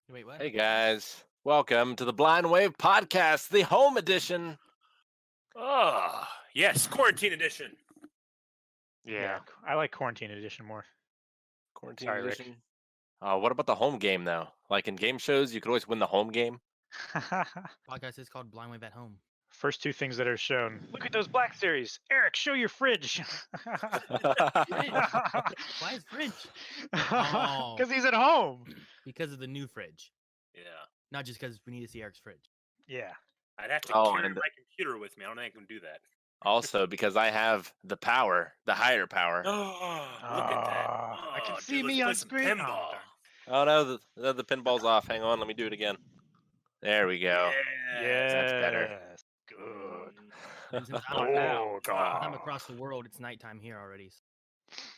Wait, what? Hey guys, welcome to the Blind Wave Podcast, the home edition. Oh, yes, quarantine edition. Yeah, I like quarantine edition more. Quarantine Sorry, Rick. edition. What about the home game though? Like in game shows, you could always win the home game. Podcast is called Blind Wave at Home. First two things that are shown. Look at those Black Series. Eric, show your fridge. Why is fridge? Oh. Because he's at home. Because of the new fridge, Yeah, not just because we need to see Eric's fridge. Yeah. I'd have to Oh, carry and- my computer with me. I don't think I can do that. Also, because I have the power, the higher power. Oh, look at that! I can Oh, see dude, me let's on play some screen. Pinball. Oh no, the pinball's off. Hang on, let me do it again. There we go. Yeah, that's better. Yes, Good. And since Oh, I'm God. across the world, it's nighttime here already.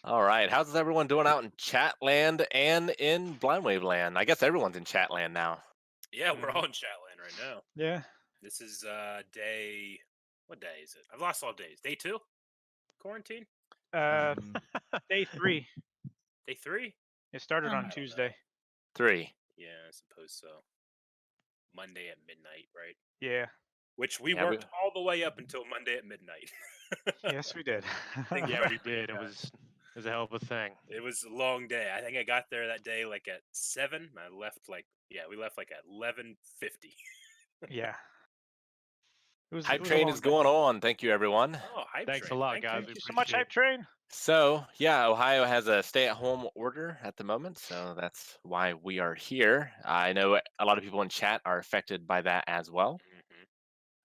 All right, how's everyone doing out in chat land and in Blind Wave land? I guess everyone's in chat land now. Yeah, we're all in Chatland right now. Yeah. This is day. What day is it? I've lost all days. Day 2? Quarantine? Day 3. Day 3? It started I on don't Tuesday. 3. Yeah, I suppose so. Monday at midnight, right? Yeah. Which we Yeah, worked all the way up until Monday at midnight. Yes, we did. Think Yeah, about we it. did. It was a hell of a thing. It was a long day. I think I got there that day like at 7. I left we left like at 11:50. Yeah. Hype train is going on. Thank you, everyone. Oh, hype Thanks a train. lot, Thank guys. you. Thank you so much, Hype Train. So, yeah, Ohio has a stay-at-home order at the moment, so that's why we are here. I know a lot of people in chat are affected by that as well.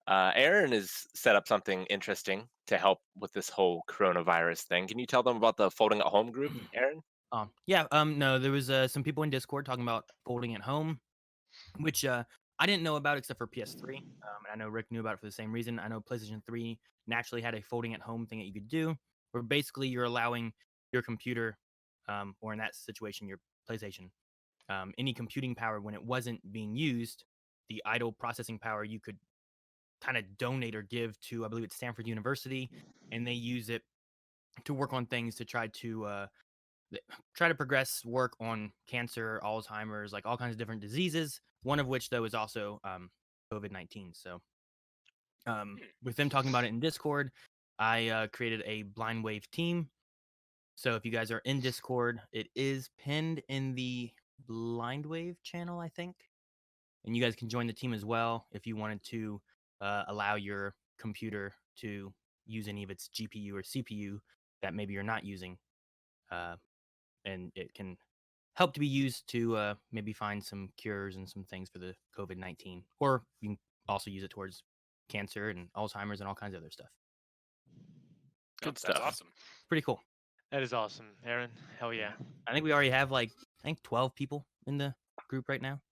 Mhm. Aaron has set up something interesting to help with this whole coronavirus thing. Can you tell them about the Folding at Home group, Aaron? No, there was some people in Discord talking about folding at home, which I didn't know about except for PS3. And I know Rick knew about it for the same reason. I know PlayStation 3 naturally had a folding at home thing that you could do, where basically you're allowing your computer, or in that situation, your PlayStation, any computing power when it wasn't being used, the idle processing power you could kind of donate or give to, I believe it's Stanford University, and they use it to work on things to try to progress work on cancer, Alzheimer's, like all kinds of different diseases. One of which, though, is also COVID-19. So, with them talking about it in Discord, I created a Blind Wave team. So, if you guys are in Discord, it is pinned in the Blind Wave channel, I think, and you guys can join the team as well if you wanted to allow your computer to use any of its GPU or CPU that maybe you're not using. And it can help to be used to maybe find some cures and some things for the COVID-19. Or you can also use it towards cancer and Alzheimer's and all kinds of other stuff. Good That's stuff. awesome. Pretty cool. That is awesome, Aaron. Hell yeah. I think we already have 12 people in the group right now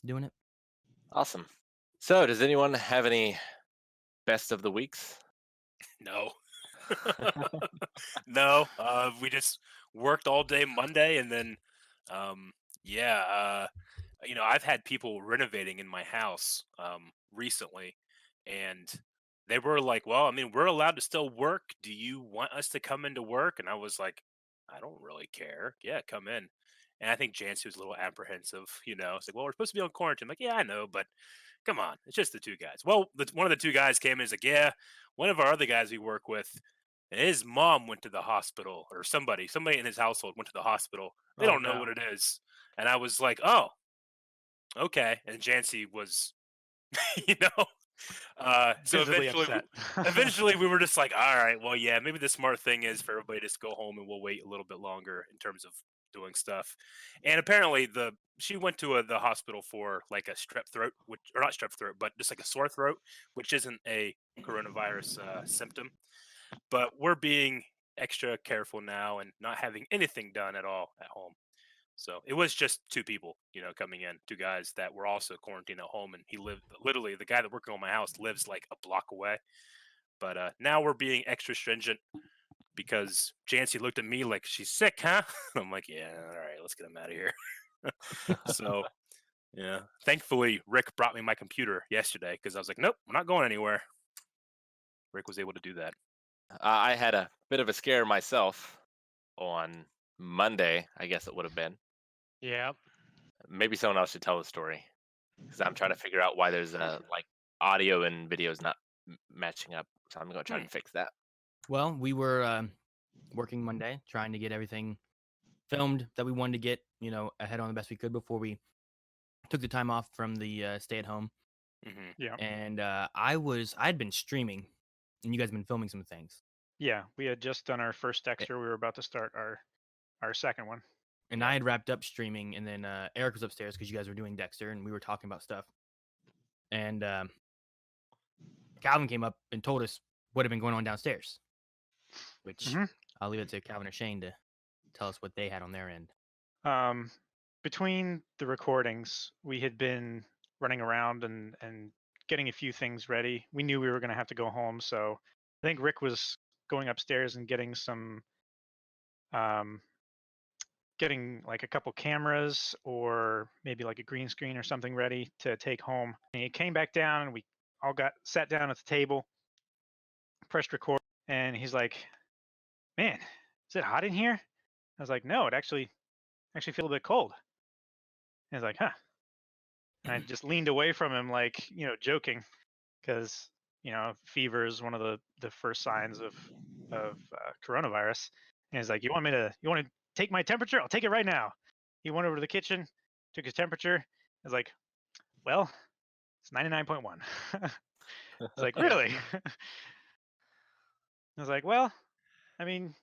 doing it. Awesome. So, does anyone have any best of the weeks? No. No. We just worked all day Monday, and then, I've had people renovating in my house recently, and they were like, "Well, I mean, we're allowed to still work. Do you want us to come into work?" And I was like, "I don't really care. Yeah, come in." And I think Jancy was a little apprehensive. It's like, "Well, we're supposed to be on quarantine." I'm like, "Yeah, I know, but come on, it's just the two guys." Well, one of the two guys came in and is like, "Yeah, one of our other guys we work with, his mom went to the hospital, or somebody in his household went to the hospital. They Oh, don't know no. what it is." And I was like, "Oh, okay." And Jancy was, you know, so Visibly eventually, upset. we were just like, "All right, well, yeah, maybe the smart thing is for everybody to just go home, and we'll wait a little bit longer in terms of doing stuff." And apparently, she went to the hospital for like a strep throat, or not strep throat, but just like a sore throat, which isn't a coronavirus symptom. But we're being extra careful now and not having anything done at all at home. So it was just two people, coming in, two guys that were also quarantined at home, and he lived literally the guy that working on my house lives like a block away. But now we're being extra stringent because Jancy looked at me like, "She's sick, huh?" I'm like, "Yeah, all right, let's get him out of here." So yeah, thankfully Rick brought me my computer yesterday because I was like, "Nope, we're not going anywhere." Rick was able to do that. I had a bit of a scare myself on Monday, I guess it would have been. Yeah. maybe someone else should tell the story because I'm trying to figure out why there's like audio and videos not matching up. So I'm gonna try and fix that. Well, we were working Monday, trying to get everything filmed that we wanted to get, ahead on the best we could before we took the time off from the stay at home. Mm-hmm. Yeah. And I'd been streaming, and you guys have been filming some things. Yeah, we had just done our first Dexter. We were about to start our second one. And I had wrapped up streaming, and then Eric was upstairs because you guys were doing Dexter, and we were talking about stuff. And Calvin came up and told us what had been going on downstairs, which I'll leave it to Calvin or Shane to tell us what they had on their end. Between the recordings, we had been running around and getting a few things ready. We knew we were going to have to go home, so I think Rick was going upstairs and getting some, getting like a couple cameras or maybe like a green screen or something ready to take home. And he came back down, and we all sat down at the table, pressed record, and he's like, "Man, is it hot in here?" I was like, "No, it actually feel a bit cold." And he's like, "Huh." And I just leaned away from him, like, joking, because fever is one of the first signs of coronavirus. And he's like, you want to take my temperature? I'll take it right now." He went over to the kitchen, took his temperature. I was like, "Well, it's 99.1." It's like, "Really?" I was like, "Well, I mean,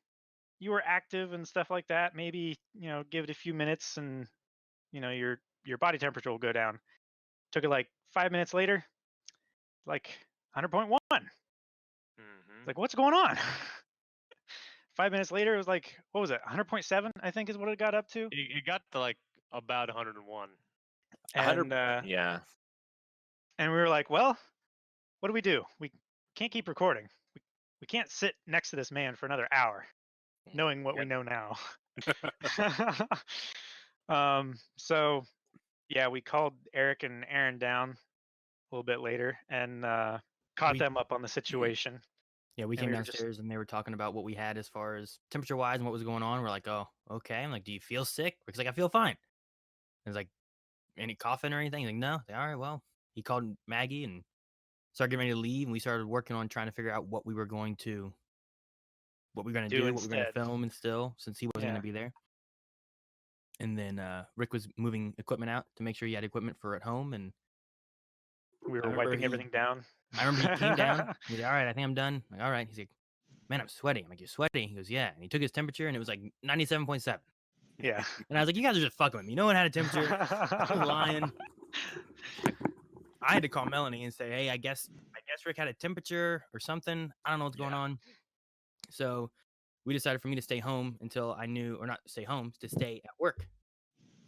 you were active and stuff like that. Maybe, give it a few minutes and, your body temperature will go down." Took it like 5 minutes later, like 100.1. It's like, what's going on? 5 minutes later, it was like, what was it? 100.7, I think is what it got up to. It got to like about 101. And Yeah. and we were like, well, what do? We can't keep recording. We can't sit next to this man for another hour, knowing what we know now. So yeah, we called Eric and Aaron down a little bit later and caught them up on the situation. Yeah, we And came we were just- downstairs and they were talking about what we had as far as temperature wise and what was going on. We're like, oh, okay. I'm like, do you feel sick? Rick's like, I feel fine. And it's like, any coughing or anything? He's like, no. All right, well, he called Maggie and started getting ready to leave, and we started working on trying to figure out what we were going to do, what we were going to instead. film and still, since he wasn't going to be there. And then Rick was moving equipment out to make sure he had equipment for at home, and we were wiping everything down. I remember he came down. He's like, all right, I think I'm done. I'm like, all right. He's like, man, I'm sweating. I'm like, you're sweating? He goes, yeah. And he took his temperature, and it was like 97.7. Yeah. And I was like, you guys are just fucking with me. No one had a temperature. I was lying. I had to call Melanie and say, hey, I guess Rick had a temperature or something. I don't know what's going on. So we decided for me to stay home until I knew, or not stay home, to stay at work.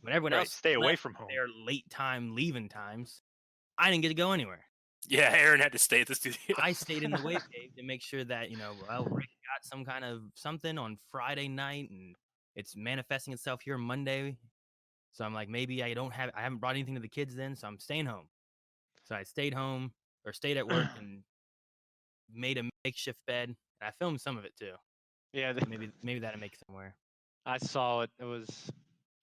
When everyone else stay away from home. Their late time leaving times, I didn't get to go anywhere. Yeah, Aaron had to stay at the studio. I stayed in the wave cave to make sure that, Rick got some kind of something on Friday night and it's manifesting itself here Monday. So I'm like, maybe I haven't brought anything to the kids then, so I'm staying home. So I stayed at work and made a makeshift bed. And I filmed some of it too. Yeah, Maybe that'll make it somewhere. I saw it. It was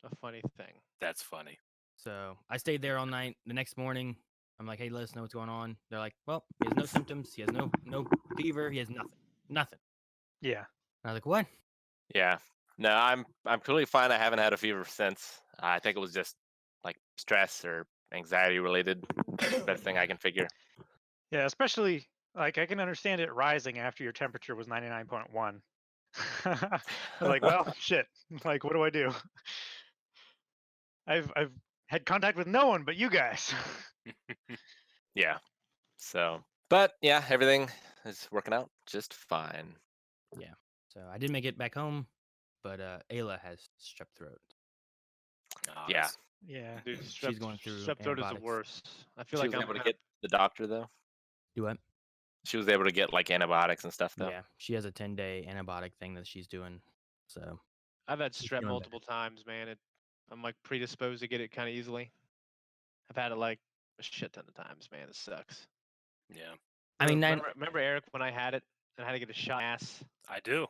a funny thing. That's funny. So I stayed there all night. The next morning, I'm like, hey, let us know what's going on. They're like, well, he has no symptoms. He has no fever. He has nothing. Yeah. And I was like, what? Yeah. No, I'm completely fine. I haven't had a fever since. I think it was just like stress or anxiety related. That's the best thing I can figure. Yeah, especially like I can understand it rising after your temperature was 99.1. I was like, well, shit. Like, what do I do? I've had contact with no one but you guys. Yeah. So, but yeah, everything is working out just fine. So I did make it back home, but Ayla has strep throat. Oh, Yeah. Yeah. Dude, She's going through strep throat is the antibiotics. worst. I feel She like was I'm able to gonna- get the doctor though. Do what? She was able to get like antibiotics and stuff though. Yeah, she has a 10-day antibiotic thing that she's doing. So I've had She's strep feeling multiple times, man. I'm like predisposed to get it kind of easily. I've had it like a shit ton of times, man. It sucks. Yeah, I mean, remember Eric when I had it and I had to get a shot in the ass? I do.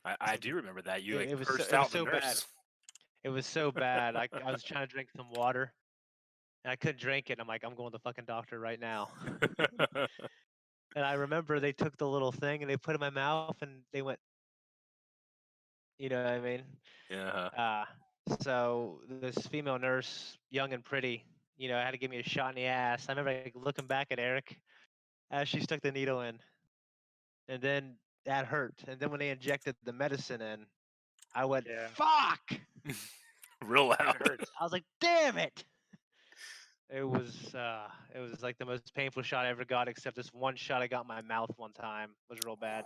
I do remember that. You It was cursed so out the bad. nurse. It was so bad. I was trying to drink some water, and I couldn't drink it. I'm like, I'm going to the fucking doctor right now. And I remember they took the little thing and they put it in my mouth, and they went, you know what I mean? Yeah. So this female nurse, young and pretty, had to give me a shot in the ass. I remember like, looking back at Eric as she stuck the needle in, and then that hurt. And then when they injected the medicine in, I went, Yeah. fuck! Real It loud. hurts. I was like, damn it! It was like the most painful shot I ever got, except this one shot I got in my mouth one time was real bad.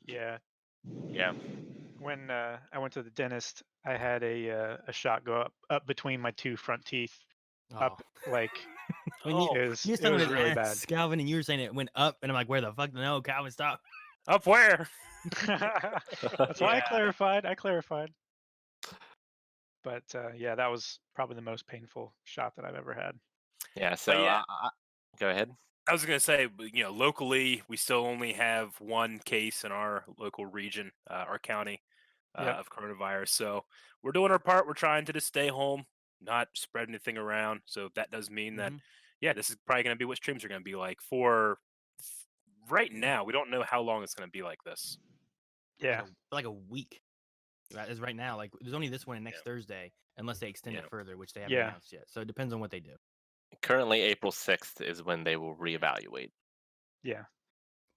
Yeah. Yeah. When I went to the dentist, I had a shot go up between my two front teeth, up like When Oh, you was were talking about really his bad. ass, Calvin, and you were saying it went up, and I'm like, where the fuck? No, Calvin, stop. up where? That's why I Yeah. clarified. But yeah, that was probably the most painful shot that I've ever had. Yeah. So yeah. go ahead. I was gonna say, locally, we still only have one case in our local region, our county, Yep. of coronavirus. So we're doing our part. We're trying to just stay home, not spread anything around. So that does mean that, yeah, this is probably gonna be what streams are gonna be like for right now. We don't know how long it's gonna be like this. Yeah. Like a week. As right now, like there's only this one and next Thursday, unless they extend it further, which they haven't Yeah. announced yet. So it depends on what they do. Currently, April 6th is when they will reevaluate. Yeah.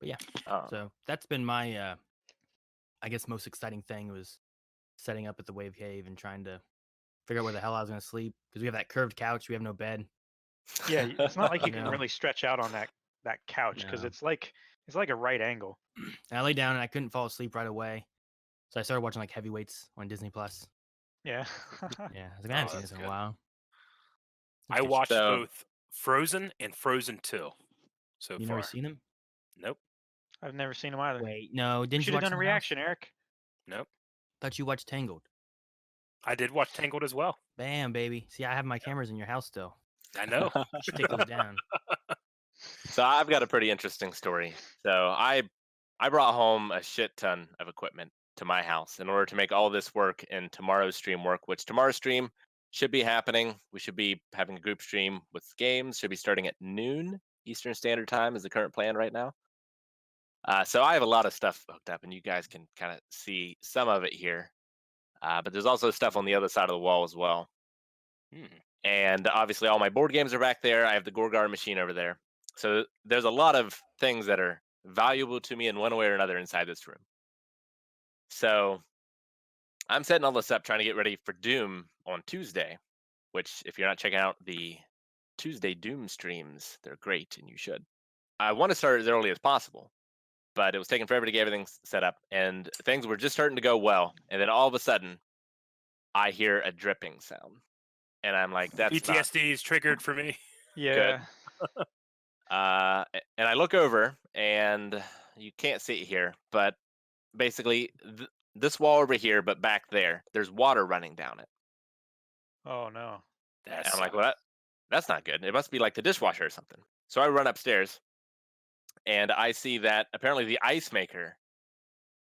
But yeah, Um, so that's been my, I guess, most exciting thing was setting up at the Wave Cave and trying to figure out where the hell I was going to sleep because we have that curved couch. We have no bed. Yeah. It's not like you You can know. really stretch out on that couch because No. it's like a right angle. And I lay down and I couldn't fall asleep right away, so I started watching like Heavyweights on Disney Plus. Yeah. Yeah, I was like, I haven't seen that's this in a good. while. I watched So- both Frozen and Frozen 2 so You far. never seen them? Nope. I've never seen them either. Wait, no, We didn't you should have watch done a House? reaction, Eric. Nope. Thought you watched Tangled. I did watch Tangled as well. Bam, baby. See, I have my cameras in your house still. I know. You should take those down. So I've got a pretty interesting story. So I brought home a shit ton of equipment to my house in order to make all this work and tomorrow's stream work, which tomorrow's stream should be happening. We should be having a group stream with games, should be starting at noon Eastern Standard Time is the current plan right now. So I have a lot of stuff hooked up and you guys can kind of see some of it here. But there's also stuff on the other side of the wall as well. And obviously all my board games are back there. I have the Gorgar machine over there. So there's a lot of things that are valuable to me in one way or another inside this room. So I'm setting all this up, trying to get ready for Doom on Tuesday, which if you're not checking out the Tuesday Doom streams, they're great and you should. I want to start as early as possible, but it was taking forever to get everything set up and things were just starting to go well. And then all of a sudden I hear a dripping sound and I'm like, that's PTSD is triggered for me. Yeah. And I look over and you can't see it here, but basically this wall over here, but back there, there's water running down it. Oh no. And I'm like, well, that's not good. It must be like the dishwasher or something. So I run upstairs and I see that apparently the ice maker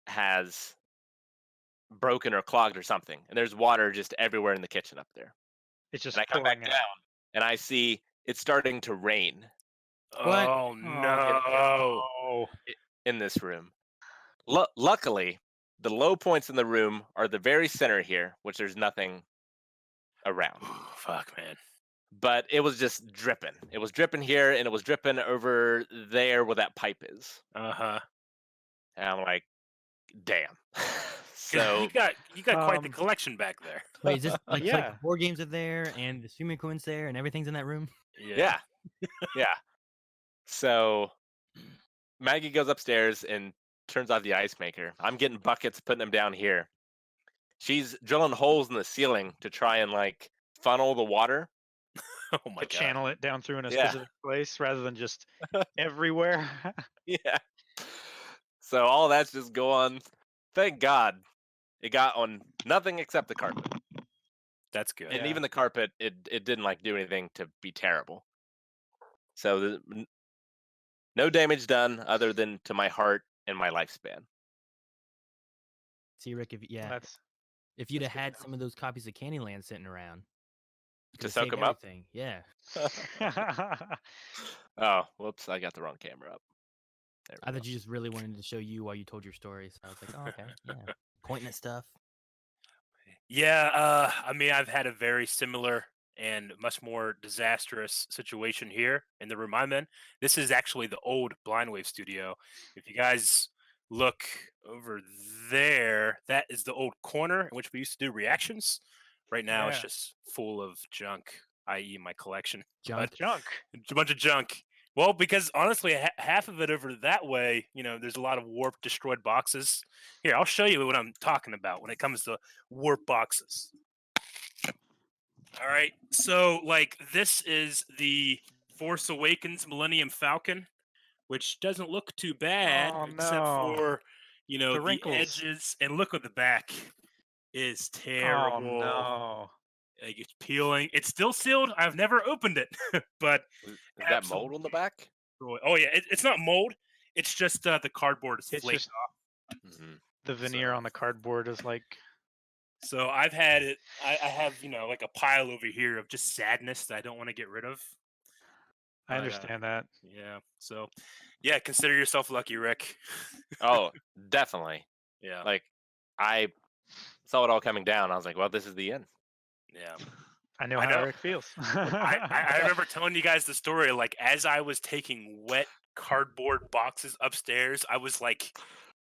has broken or clogged or something. And there's water just everywhere in the kitchen up there. It's just And I come back pouring down out. and I see it's starting to rain What? Oh no. Oh. in this room. Luckily, the low points in the room are the very center here, which there's nothing around. Fuck, man. But it was just dripping. It was dripping here, and it was dripping over there where that pipe is. Uh-huh. And I'm like, damn. So you got quite the collection back there. Wait, is this like, Yeah. like the board games are there and the streaming equipment's there and everything's in that room? yeah. So Maggie goes upstairs and turns off the ice maker. I'm getting buckets, putting them down here. She's drilling holes in the ceiling to try and like funnel the water. Oh my god. Channel it down through in a Yeah. specific place rather than just everywhere. Yeah. So all that's just going. Thank God it got on nothing except the carpet. That's good. And Yeah. even the carpet, it didn't like do anything to be terrible. So no damage done other than to my heart and my lifespan. See, Rick, if That's If you'd That's have good had some of those copies of Candyland sitting around, you To could've soak saved 'em up? everything. Yeah. Oh, whoops! I got the wrong camera up. There I we thought you just really wanted to show you while you told your story. So I was like, oh, okay, yeah, pointing at stuff. Yeah, I mean, I've had a very similar and much more disastrous situation here in the room I'm in. This is actually the old Blindwave studio. If you guys look over there, that is the old corner in which we used to do reactions. Right now, it's Yeah. just full of junk, i.e., my collection. Junk. Junk. It's a bunch of junk. Well, because honestly, half of it over that way, there's a lot of warped, destroyed boxes. Here, I'll show you what I'm talking about when it comes to warp boxes. All right, so like this is the Force Awakens Millennium Falcon, which doesn't look too bad, Oh, except no. for The the wrinkles. edges. And look at the back is Oh terrible. no. Like it's peeling. It's still sealed. I've never opened it, but go. Is that mold on the back? oh yeah, it's not mold. It's just the cardboard is It's flaked just off. Mhm. the veneer So- on the cardboard is like. So I've had it. I have like a pile over here of just sadness that I don't want to get rid of. I But, understand that. Yeah. So yeah, consider yourself lucky, Rick. Oh, definitely. Yeah. Like, I saw it all coming down. I was like, well, this is the end. Yeah. I know I how know. Eric feels. I remember telling you guys the story. Like as I was taking wet cardboard boxes upstairs, I was like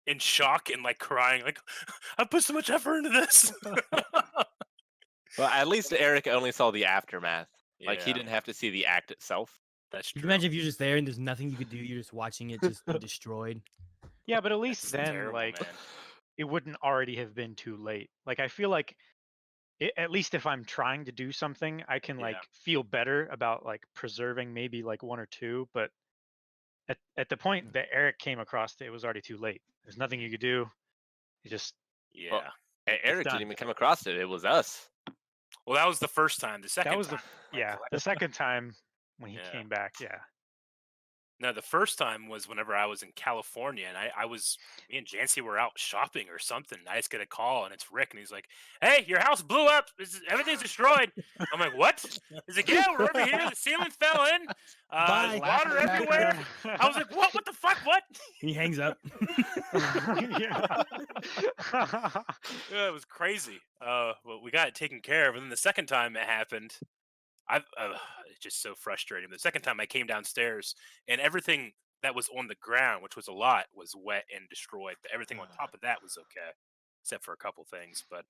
in shock and like crying. Like I put so much effort into this. Well, at least Eric only saw the aftermath. Like, he Yeah, didn't have to see the act itself. that's Could true. you imagine if you're just there and there's nothing you could do? You're just watching it just be destroyed. Yeah, but at least That's then, terrible, like, man. it wouldn't already have been too late. Like, I feel like, at least if I'm trying to do something, I can Yeah. like feel better about like preserving maybe like one or two. But at the point that Eric came across it was already too late. There's nothing you could do. You just Yeah. Well, Eric done. didn't even come across it. It was us. Well, that was the first time. The second that was time, the yeah the second time when he Yeah. came back. Yeah. No, the first time was whenever I was in California, and me and Jancy were out shopping or something. I just get a call, and it's Rick, and he's like, "Hey, your house blew up. Everything's destroyed." I'm like, "What?" He's like, "Yeah, we're over here. The ceiling fell in. Bye. There's water everywhere." I was like, "What? What the fuck? What?" He hangs up. Yeah. Yeah, it was crazy. But we got it taken care of, and then the second time it happened, it's just so frustrating. The second time I came downstairs, and everything that was on the ground, which was a lot, was wet and destroyed. But everything on top of that was okay, except for a couple things. But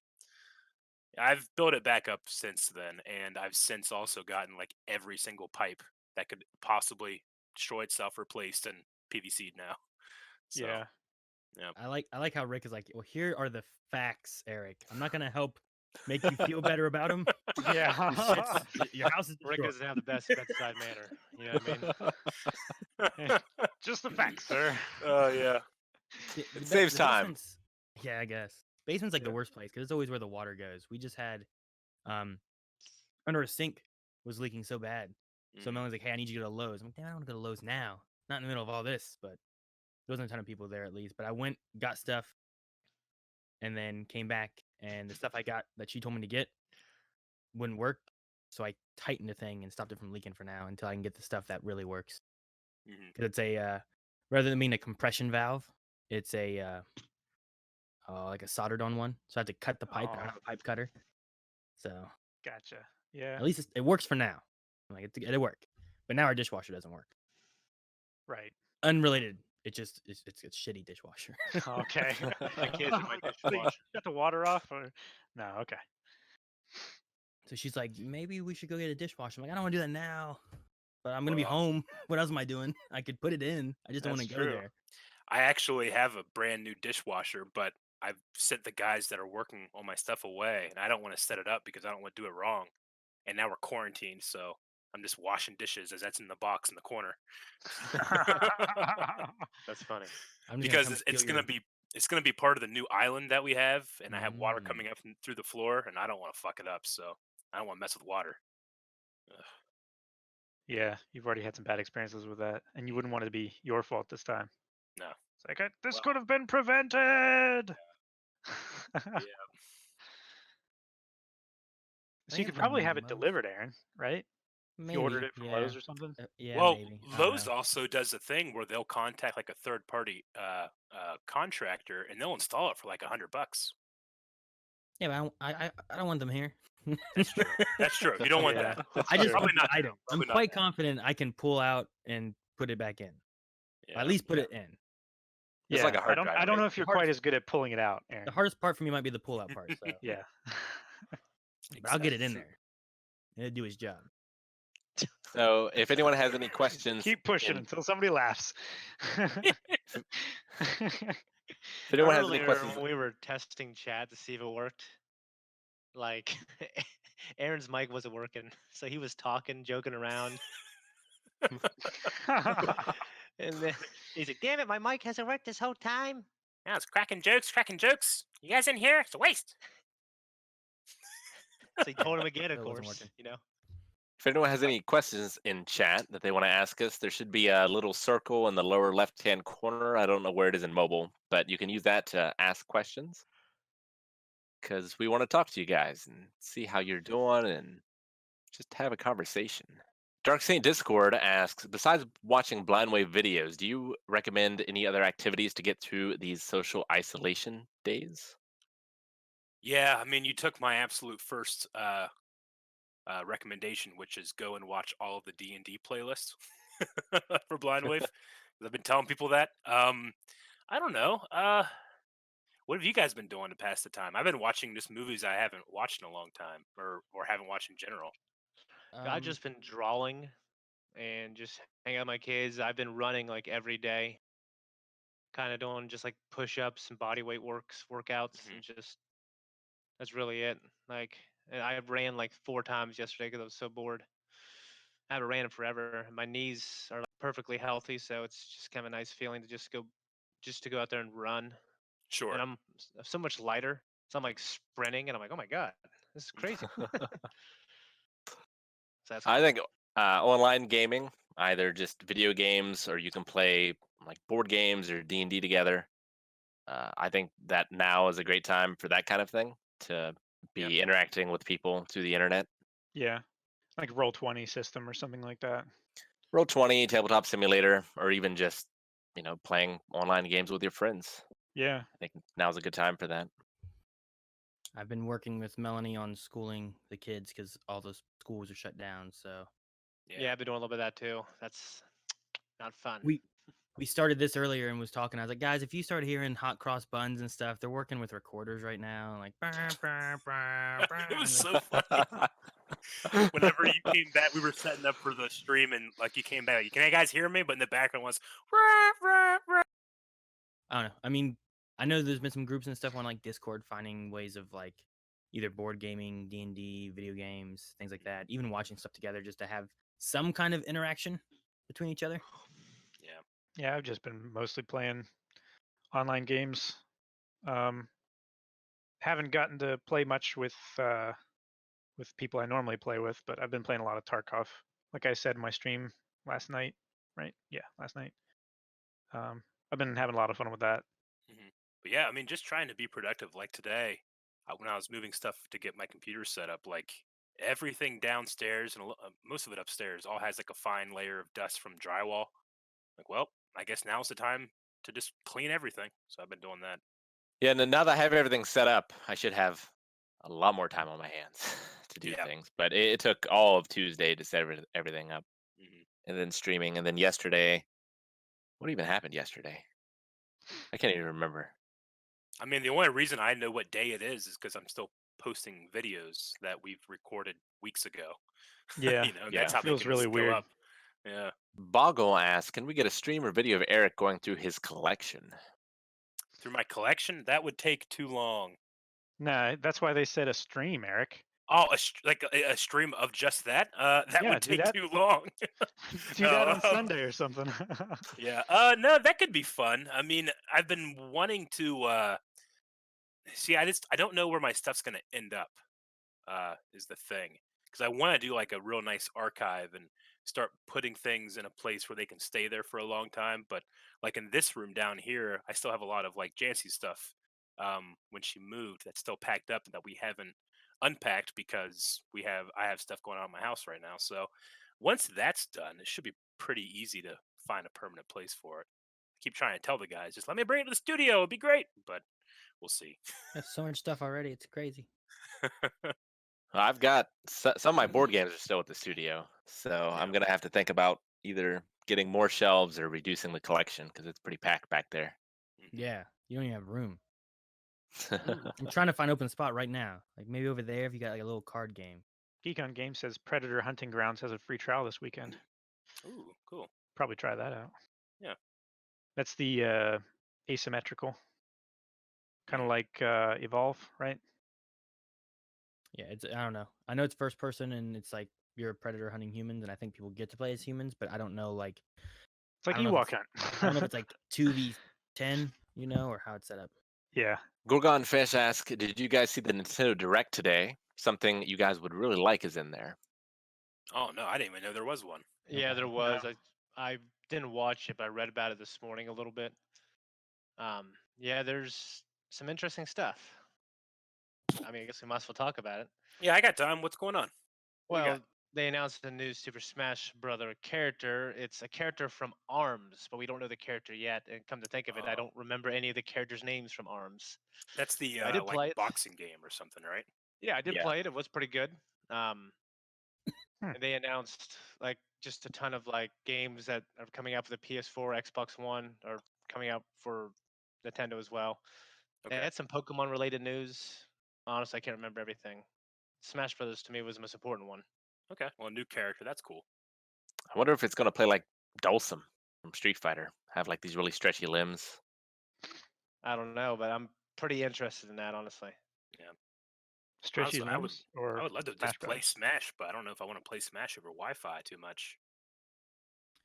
I've built it back up since then, and I've since also gotten like every single pipe that could possibly destroy itself replaced and PVC'd now. So, Yeah. I like how Rick is like, well, here are the facts, Eric. I'm not gonna help make you feel better about him. Yeah. Your house is Rick destroyed. doesn't have the best bedside manner. You know what I mean? Just the facts, sir. Oh yeah. It saves time. basement's- Yeah, I guess basement's like the Yeah. worst place because it's always where the water goes. We just had, under a sink was leaking so bad. So Mhm. Melanie's like, "Hey, I need you to go to Lowe's." I'm like, "Damn, I don't want to go to Lowe's now. Not in the middle of all this." But there wasn't a ton of people there at least. But I went, got stuff, and then came back, and the stuff I got that she told me to get wouldn't work. So I tightened the thing and stopped it from leaking for now until I can get the stuff that really works. Mhm. Because it's a rather than being a compression valve, it's a like a soldered on one. So I have to cut the pipe. I don't have a pipe cutter. So Gotcha. Yeah. at least it works for now. Like it'll work. But now our dishwasher doesn't work. Right. Unrelated. It's a shitty dishwasher. Okay. My kids in my So you dishwasher. shut the water off or no? Okay. So she's like, maybe we should go get a dishwasher. I'm like, I don't want to do that now. But I'm gonna be Well, home. What else am I doing? I could put it in. I just don't want That's to go true. there. I actually have a brand new dishwasher, but I've sent the guys that are working on my stuff away, and I don't want to set it up because I don't want to do it wrong. And now we're quarantined, so I'm just washing dishes as that's in the box in the corner. That's funny. I'm just Because come it's steal gonna be part of the new island that we have, and I have water Mm. coming up through the floor, and I don't want to fuck it up, so I don't want to mess with water. Yeah, you've already had some bad experiences with that, and you wouldn't want it to be your fault this time. No. It's like this Well- could have been prevented. Yeah. So you could probably have it delivered, Aaron, right? If you ordered it from Lowe's or something. Yeah, well, maybe. Lowe's also does a thing where they'll contact like a third party contractor and they'll install it for like $100. Yeah, but I don't want them here. That's true. That's true. You don't want Yeah, that. that's I just true. want Probably the not item. now. I'm Probably not quite now. confident I can pull out and put it back in. Yeah. At least put it in. It's Yeah, like a hard I drive, don't know right? if you're Hard- quite as good at pulling it out, Aaron. The hardest part for me might be the pull out part. So, Yeah. but I'll get it in there. It'll do his job. So if anyone has any questions, Keep pushing in- until somebody laughs. if anyone has any Earlier, questions, when we were testing chat to see if it worked, like Aaron's mic wasn't working, so he was talking, joking around, and then he's like, "Damn it, my mic hasn't worked this whole time." Yeah, it's cracking jokes. You guys in here? It's a waste. So he told him again, of It wasn't course, working. you know. if anyone has any questions in chat that they want to ask us, there should be a little circle in the lower left-hand corner. I don't know where it is in mobile, but you can use that to ask questions because we want to talk to you guys and see how you're doing and just have a conversation. Dark Saint Discord asks, besides watching Blind Wave videos, do you recommend any other activities to get through these social isolation days? Yeah, I mean, you took my absolute first recommendation, which is go and watch all of the D&D playlists for Blind Wave. 'Cause I've been telling people that. I don't know. What have you guys been doing to pass the time? I've been watching just movies I haven't watched in a long time, or haven't watched in general. I've just been drawing and just hanging out with my kids. I've been running like every day, kind of doing just like push-ups and body weight workouts, and just that's really it. Like, and I ran like 4 times yesterday because I was so bored. I haven't ran in forever. My knees are like, perfectly healthy, so it's just kind of a nice feeling to just go out there and run. Sure. And I'm so much lighter, so I'm like sprinting, and I'm like, oh my god, this is crazy. So that's I think online gaming, either just video games or you can play like board games or D&D together. I think that now is a great time for that kind of thing, to be interacting with people through the internet. Yeah, like Roll20 system or something like that. Roll20, Tabletop Simulator, or even just, playing online games with your friends. Yeah. I think now's a good time for that. I've been working with Melanie on schooling the kids because all the schools are shut down. So yeah, I've been doing a little bit of that too. That's not fun. we started this earlier and was talking. I was like, guys, if you start hearing hot cross buns and stuff, they're working with recorders right now. Like, It was so funny. Whenever you came back, we were setting up for the stream, and like you came back. Can you guys hear me? But in the background was. I don't know. I mean, I know there's been some groups and stuff on like Discord finding ways of like either board gaming, D&D, video games, things like that. Even watching stuff together just to have some kind of interaction between each other. Yeah, I've just been mostly playing online games. Haven't gotten to play much with people I normally play with, but I've been playing a lot of Tarkov. Like I said in my stream last night, right? Yeah, last night. I've been having a lot of fun with that. But yeah, I mean, just trying to be productive. Like today, when I was moving stuff to get my computer set up, like everything downstairs and most of it upstairs all has like a fine layer of dust from drywall. Like, well, I guess now's the time to just clean everything. So I've been doing that. Yeah, and now that I have everything set up, I should have a lot more time on my hands to do things. But it took all of Tuesday to set everything up, and then streaming, and then yesterday. What even happened yesterday? I can't even remember. I mean, the only reason I know what day it is because I'm still posting videos that we've recorded weeks ago. Yeah, that's how feels they can really just weird. go up. Yeah. Boggle asks, can we get a stream or video of Eric going through his collection? Through my collection? That would take too long. Nah, that's why they said a stream, Eric. Oh, like a stream of just that? That would take too long. Do that on Sunday or something. Yeah. No, that could be fun. I mean, I've been wanting to see. I don't know where my stuff's gonna end up. Is the thing, because I want to do like a real nice archive and start putting things in a place where they can stay there for a long time. But like in this room down here, I still have a lot of like Jancy's stuff when she moved that's still packed up and that we haven't unpacked because I have stuff going on in my house right now. So once that's done, it should be pretty easy to find a permanent place for it. I keep trying to tell the guys, just let me bring it to the studio. It'd be great, but we'll see. There's so much stuff already. It's crazy. I've got some of my board games are still at the studio, so I'm gonna have to think about either getting more shelves or reducing the collection because it's pretty packed back there. Yeah, you don't even have room. I'm trying to find open spot right now. Like maybe over there if you got like a little card game. Geek on Game says Predator Hunting Grounds has a free trial this weekend. Ooh, cool. Probably try that out. Yeah. That's the asymmetrical, kind of like Evolve, right? Yeah, I don't know. I know it's first person and it's like you're a predator hunting humans, and I think people get to play as humans, but I don't know like It's like I don't know if Ewok I don't know if it's like 2v10, or how it's set up. Yeah. Gorgon Fish asks, did you guys see the Nintendo Direct today? Something you guys would really like is in there. Oh no, I didn't even know there was one. Yeah, there was. No. I didn't watch it, but I read about it this morning a little bit. Yeah, there's some interesting stuff. I mean, I guess we might as well talk about it. Yeah, I got time. What's going on? What do you Well, got? they announced a new Super Smash Brother character. It's a character from ARMS, but we don't know the character yet. And come to think of it, I Oh. don't remember any of the characters' names from ARMS. That's the I did play like it. boxing game or something, right? Yeah, I did Yeah. play it. It was pretty good. Hmm. And they announced like just a ton of like games that are coming out for the PS4, Xbox One, or coming out for Nintendo as well. They Okay. had some Pokemon related news. Honestly, I can't remember everything. Smash Brothers to me was the most important one. Okay. Well, a new character. That's cool. I wonder if it's gonna play like Dulcim from Street Fighter, have like these really stretchy limbs. I don't know, but I'm pretty interested in that, honestly. Stretchy Honestly, limbs or I would love to Smash just play Brothers? Smash, but I don't know if I want to play Smash over Wi-Fi too much.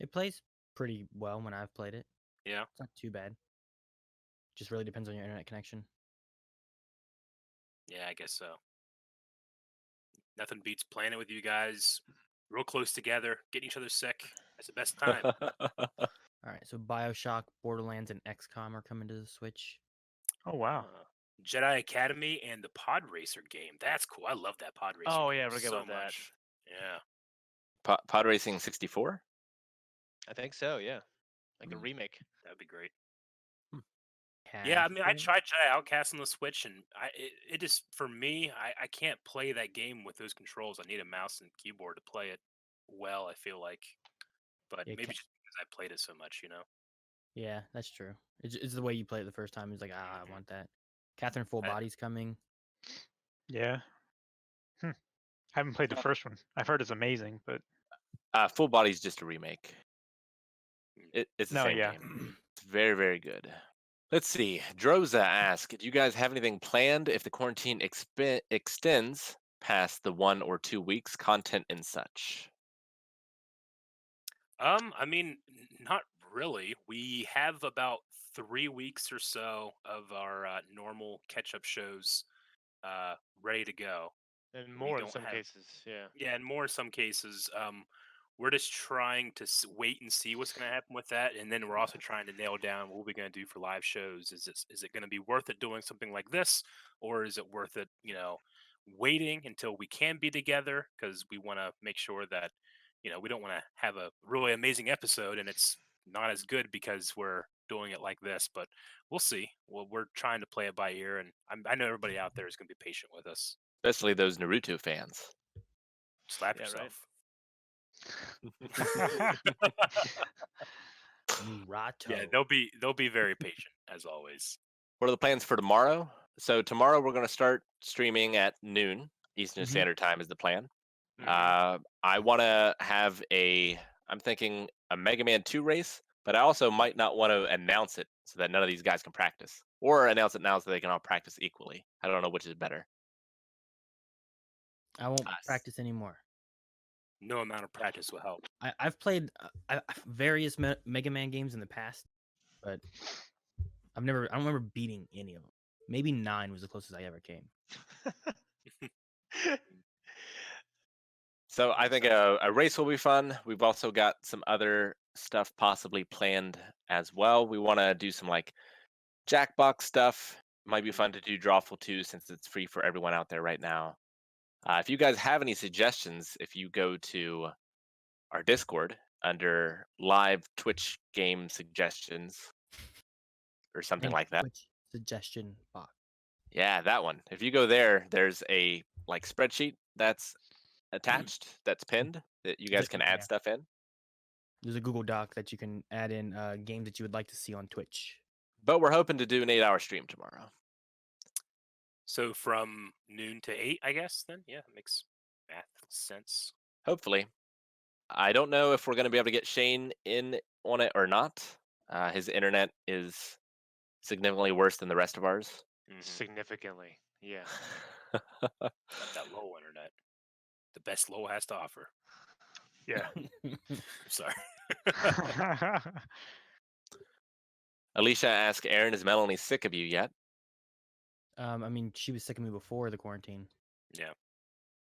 It plays pretty well when I've played it. Yeah. It's not too bad. Just really depends on your internet connection. Yeah, I guess so. Nothing beats playing it with you guys, real close together, getting each other sick. That's the best time. All right, so BioShock, Borderlands, and XCOM are coming to the Switch. Oh wow. Jedi Academy and the Pod Racer game. That's cool. I love that Pod Racer. Oh, game yeah, forget so about that. much. Yeah. Pod Racing 64. I think so, yeah. Like a Hmm. remake. That'd be great. Cast Yeah, I mean, I it. tried Jedi Outcast on the Switch, and it just for me, I can't play that game with those controls. I need a mouse and keyboard to play it well. I feel like, but Yeah, maybe just because I played it so much, Yeah, that's true. It's the way you play it the first time. It's like, I Mhm. want that. Catherine Full I- Body's coming. Yeah. Haven't played the first one. I've heard it's amazing, but Full Body's just a remake. It's the No, same yeah. game. It's very, very good. Let's see. Droza asked, do you guys have anything planned if the quarantine extends past the 1 or 2 weeks, content and such? I mean, not really. We have about 3 weeks or so of our normal catch-up shows ready to go. And We more in don't some have- cases, yeah. Yeah, and more in some cases. We're just trying to wait and see what's going to happen with that, and then we're also trying to nail down what we're going to do for live shows. Is it going to be worth it doing something like this, or is it worth it, waiting until we can be together? Because we want to make sure that, we don't want to have a really amazing episode and it's not as good because we're doing it like this. But we'll see. Well, we're trying to play it by ear, and I know everybody out there is going to be patient with us. Especially those Naruto fans. Slap Yeah, right. yourself. Murato. Yeah, they'll be very patient as always. What are the plans for tomorrow? So tomorrow we're going to start streaming at noon Eastern Mhm. Standard Time is the plan. Mhm. I want to have I'm thinking a Mega Man 2 race, but I also might not want to announce it so that none of these guys can practice, or announce it now so they can all practice equally. I don't know which is better. I won't Us. practice anymore. No amount of practice will help. I've played various Mega Man games in the past, but I don't remember beating any of them. Maybe 9 was the closest I ever came. So I think a race will be fun. We've also got some other stuff possibly planned as well. We want to do some like Jackbox stuff. Might be fun to do Drawful too, since it's free for everyone out there right now. If you guys have any suggestions, if you go to our Discord under live Twitch game suggestions or something like that. Which suggestion box? Yeah, that one. If you go there, there's a like spreadsheet that's attached, that's pinned, that you guys can add Yeah. stuff in. There's a Google Doc that you can add in games that you would like to see on Twitch. But we're hoping to do an 8-hour stream tomorrow. So from noon to 8, I guess. Then yeah, it makes math sense. Hopefully. I don't know if we're going to be able to get Shane in on it or not. His internet is significantly worse than the rest of ours. Significantly, yeah. Got that low internet. The best Lowell has to offer. Yeah. Sorry. Alicia asked Aaron, is Melanie sick of you yet? I mean, she was sick of me before the quarantine. Yeah.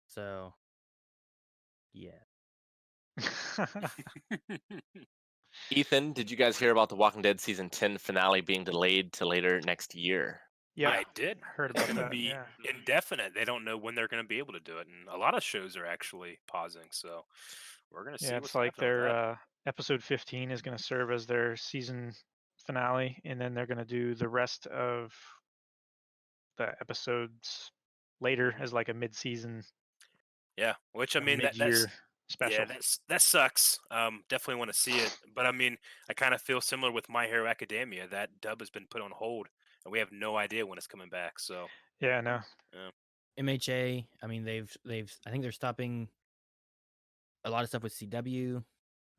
So, yeah. Ethan, did you guys hear about the Walking Dead season 10 finale being delayed to later next year? Yeah, I did. heard It's about going to that. be Yeah. indefinite. They don't know when they're going to be able to do it, and a lot of shows are actually pausing. So we're going to see. Yeah, what's it's like happening with that. their episode 15 is going to serve as their season finale, and then they're going to do the rest of the episodes later as like a mid-season, Yeah, which I or mean mid-year that's special. yeah, that sucks. Definitely want to see it, but I mean, I kind of feel similar with My Hero Academia. That dub has been put on hold, and we have no idea when it's coming back. So Yeah, no. MHA. I mean, they've. I think they're stopping a lot of stuff with CW.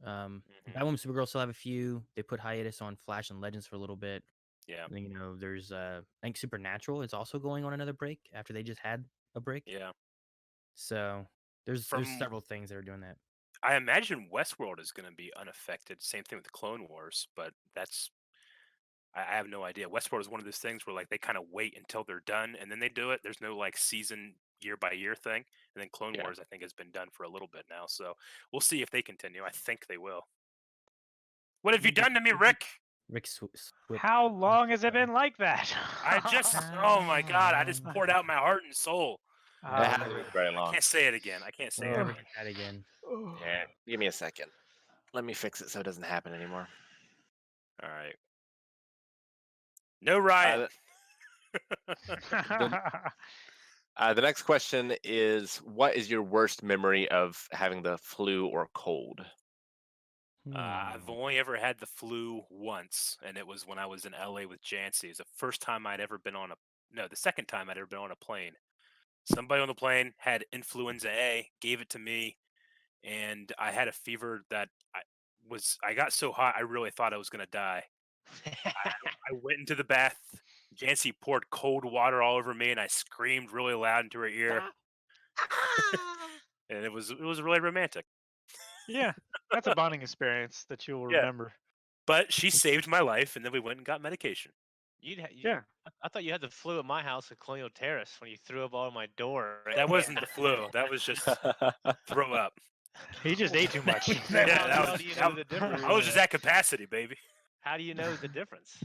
Batwoman, Supergirl still have a few. They put hiatus on Flash and Legends for a little bit. Yeah. And then, there's I think Supernatural is also going on another break after they just had a break. Yeah. So there's From- several things that are doing that. I imagine Westworld is going to be unaffected. Same thing with Clone Wars, but that's I have no idea. Westworld is one of those things where like they kind of wait until they're done and then they do it. There's no like season year by year thing. And then Clone Yeah. Wars I think has been done for a little bit now. So we'll see if they continue. I think they will. What have you done to me, Rick? Rick Swift. How long has it been like that? I just oh my god, I just poured out my heart and soul. That hasn't been very I long. can't say it again. I can't say it Never again. get that again. Yeah, give me a second. Let me fix it so it doesn't happen anymore. All right. No riot. The next question is, what is your worst memory of having the flu or cold? I've only ever had the flu once, and it was when I was in LA with Jancy. It's the first time I'd ever been on the second time I'd ever been on a plane. Somebody on the plane had influenza A, gave it to me, and I had a fever that I got so hot I really thought I was gonna die. I went into the bath. Jancy poured cold water all over me, and I screamed really loud into her ear, and it was really romantic. Yeah, that's a bonding experience that you'll Yeah. remember. But she saved my life, and then we went and got medication. Yeah. I thought you had the flu at my house at Colonial Terrace when you threw up all my door. Right? That wasn't the flu. That was just throw up. He just ate too much. Yeah, How do you know the difference? I was just at capacity, baby. How do you know the difference?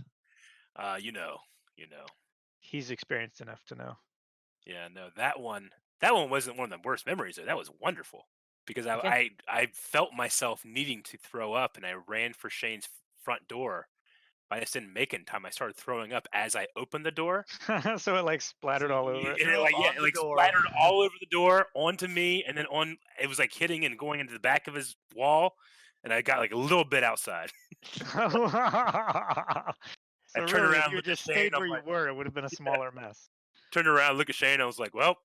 You know. He's experienced enough to know. Yeah, no, that one wasn't one of the worst memories. Though. That was wonderful because I felt myself needing to throw up, and I ran for Shane's front door. I just didn't make it in time. I started throwing up as I opened the door. So it like splattered all over. And it. it splattered all over the door onto me, and then it was like hitting and going into the back of his wall, and I got like a little bit outside. So I turned really, around, if you looked just at Shane, stayed I'm where you like- were, it would have been a smaller mess. Turned around, looked at Shane, I was like, "Well,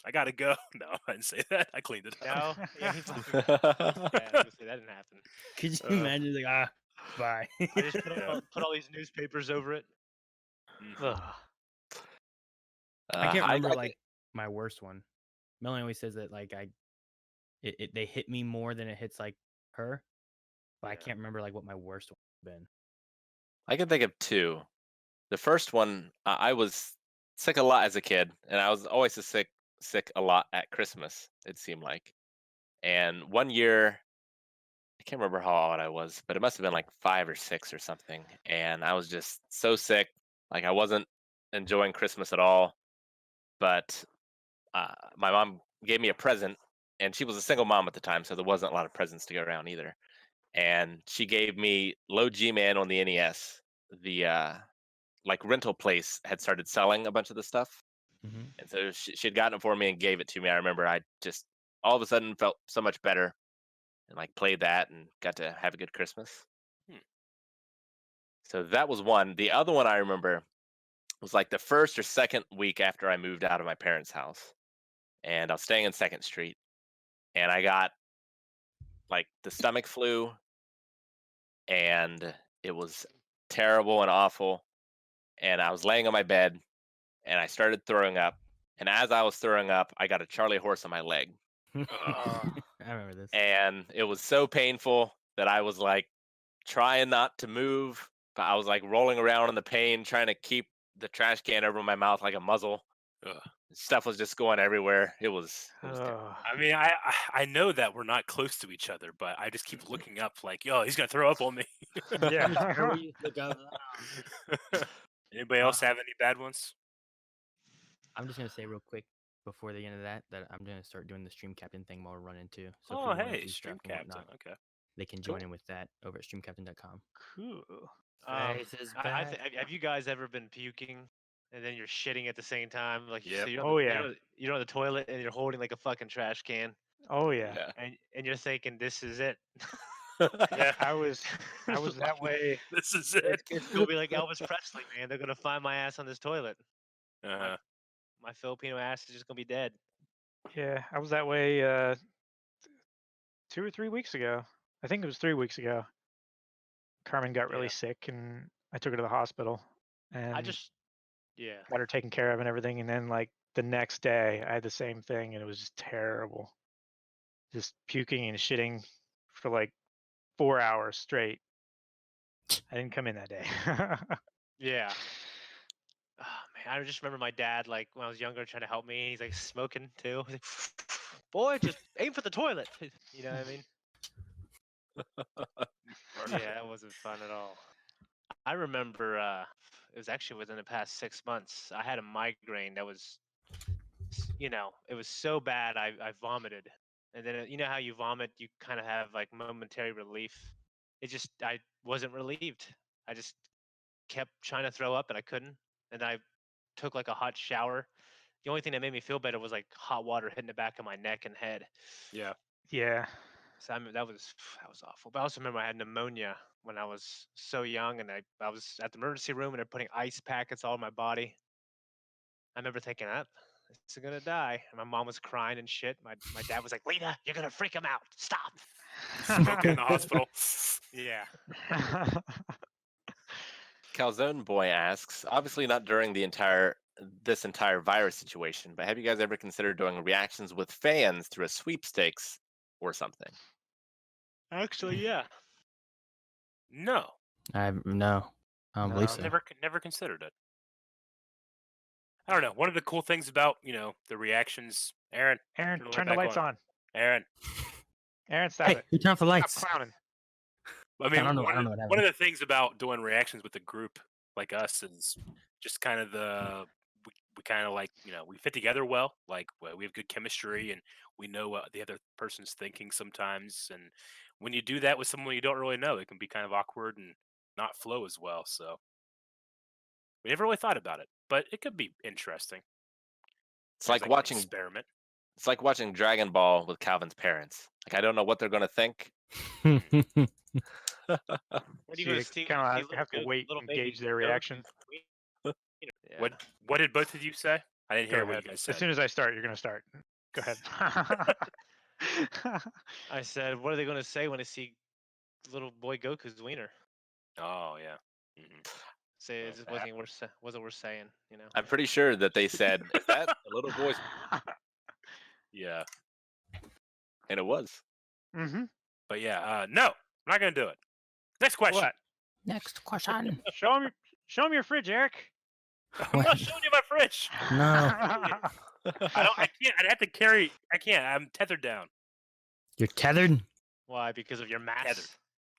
I gotta go." No, I didn't say that. I cleaned it up. No, yeah, he's like, yeah, I was gonna say, that didn't happen. Could you imagine? Like, bye. I just put all these newspapers over it. Ugh. I can't remember like my worst one. Melanie always says that like they hit me more than it hits like her, but I can't remember like what my worst one has been. I can think of two. The first one, I was sick a lot as a kid, and I was always sick a lot at Christmas, it seemed like. And one year, I can't remember how old I was, but it must have been like 5 or 6 or something. And I was just so sick, like I wasn't enjoying Christmas at all. But my mom gave me a present, and she was a single mom at the time, so there wasn't a lot of presents to go around either. And she gave me Low G-Man on the NES. The like rental place had started selling a bunch of the stuff, Mhm. and so she had gotten it for me and gave it to me. I remember I just all of a sudden felt so much better, and like played that and got to have a good Christmas. Hmm. So that was one. The other one I remember was like the first or second week after I moved out of my parents' house, and I was staying in Second Street, and I got like the stomach flu, and it was terrible and awful. And I was laying on my bed, and I started throwing up. And as I was throwing up, I got a Charlie horse on my leg, I remember this. and it was so painful that I was like trying not to move, but I was like rolling around in the pain, trying to keep the trash can over my mouth like a muzzle. Ugh. Stuff was just going everywhere. It was terrible. I mean, I know that we're not close to each other, but I just keep looking up like, yo, he's gonna throw up on me. Yeah. Anybody else have any bad ones? I'm just gonna say real quick before the end of that I'm gonna start doing the stream captain thing while we're running too. So if Oh, people wanna hey, do stream stuff and captain. whatnot, Okay. they can Cool. join in with that over at streamcaptain.com. Cool. Face is back. Have you guys ever been puking and then you're shitting at the same time? Like, Yep. so you're Oh, on the, yeah. you're on the toilet and you're holding like a fucking trash can, Oh yeah. and you're thinking, this is it. Yeah. I was that way. This is it. It's gonna be like Elvis Presley, man. They're gonna find my ass on this toilet. Uh-huh. My Filipino ass is just gonna be dead. Yeah, I was that way 2 or 3 weeks ago. I think it was 3 weeks ago. Carmen got really Yeah. sick, and I took her to the hospital, and Yeah. got her taken care of and everything. And then like the next day, I had the same thing, and it was just terrible. Just puking and shitting for like 4 hours straight. I didn't come in that day. Yeah. Oh man, I just remember my dad, like when I was younger, trying to help me. He's like smoking too. He's like, boy, just aim for the toilet. You know what I mean? Yeah, that wasn't fun at all. I remember it was actually within the past 6 months. I had a migraine that was, it was so bad I vomited. And then you know how you vomit, you kind of have like momentary relief. I wasn't relieved. I just kept trying to throw up and I couldn't. And I took like a hot shower. The only thing that made me feel better was like hot water hitting the back of my neck and head. Yeah. Yeah. So I mean, that was awful. But I also remember I had pneumonia when I was so young, and I was at the emergency room and they're putting ice packets all over my body. I remember thinking, this is gonna die. And my mom was crying and shit. My dad was like, Lena, you're gonna freak him out. Stop. Smoking in the hospital. Yeah. Calzone Boy asks, obviously not during this entire virus situation, but have you guys ever considered doing reactions with fans through a sweepstakes or something? Actually, yeah. No. No. I don't believe so. Never considered it. I don't know. One of the cool things about, the reactions, Aaron, Turn the lights on. Aaron. Aaron, stop Hey, it. who turned off the lights? Stop clowning. I mean, I don't know what one happened. of the things about doing reactions with a group like us is just kind of we kind of like, we fit together well. Like we have good chemistry and we know what the other person's thinking sometimes. And when you do that with someone you don't really know, it can be kind of awkward and not flow as well. So we never really thought about it, but it could be interesting. It's like watching experiment. It's like watching Dragon Ball with Calvin's parents. Like, I don't know what they're going to think. What are you So gonna you see? kind of have to wait and gauge their reaction. Yeah. What did both of you say? I didn't Go hear what ahead. you guys said. As soon as I start, you're gonna start. Go ahead. I said, what are they gonna say when they see little boy Goku's wiener? Oh yeah. Mhm. Say it just wasn't worth saying, I'm pretty sure that they said, is that a little boy's? Yeah. And it was. Mm-hmm. But yeah, no, I'm not gonna do it. Next question. What? Next question. Show him your fridge, Eric. I'm not showing you my fridge. No. I can't. I'd have to carry. I can't. I'm tethered down. You're tethered? Why? Because of your mass. Tethered.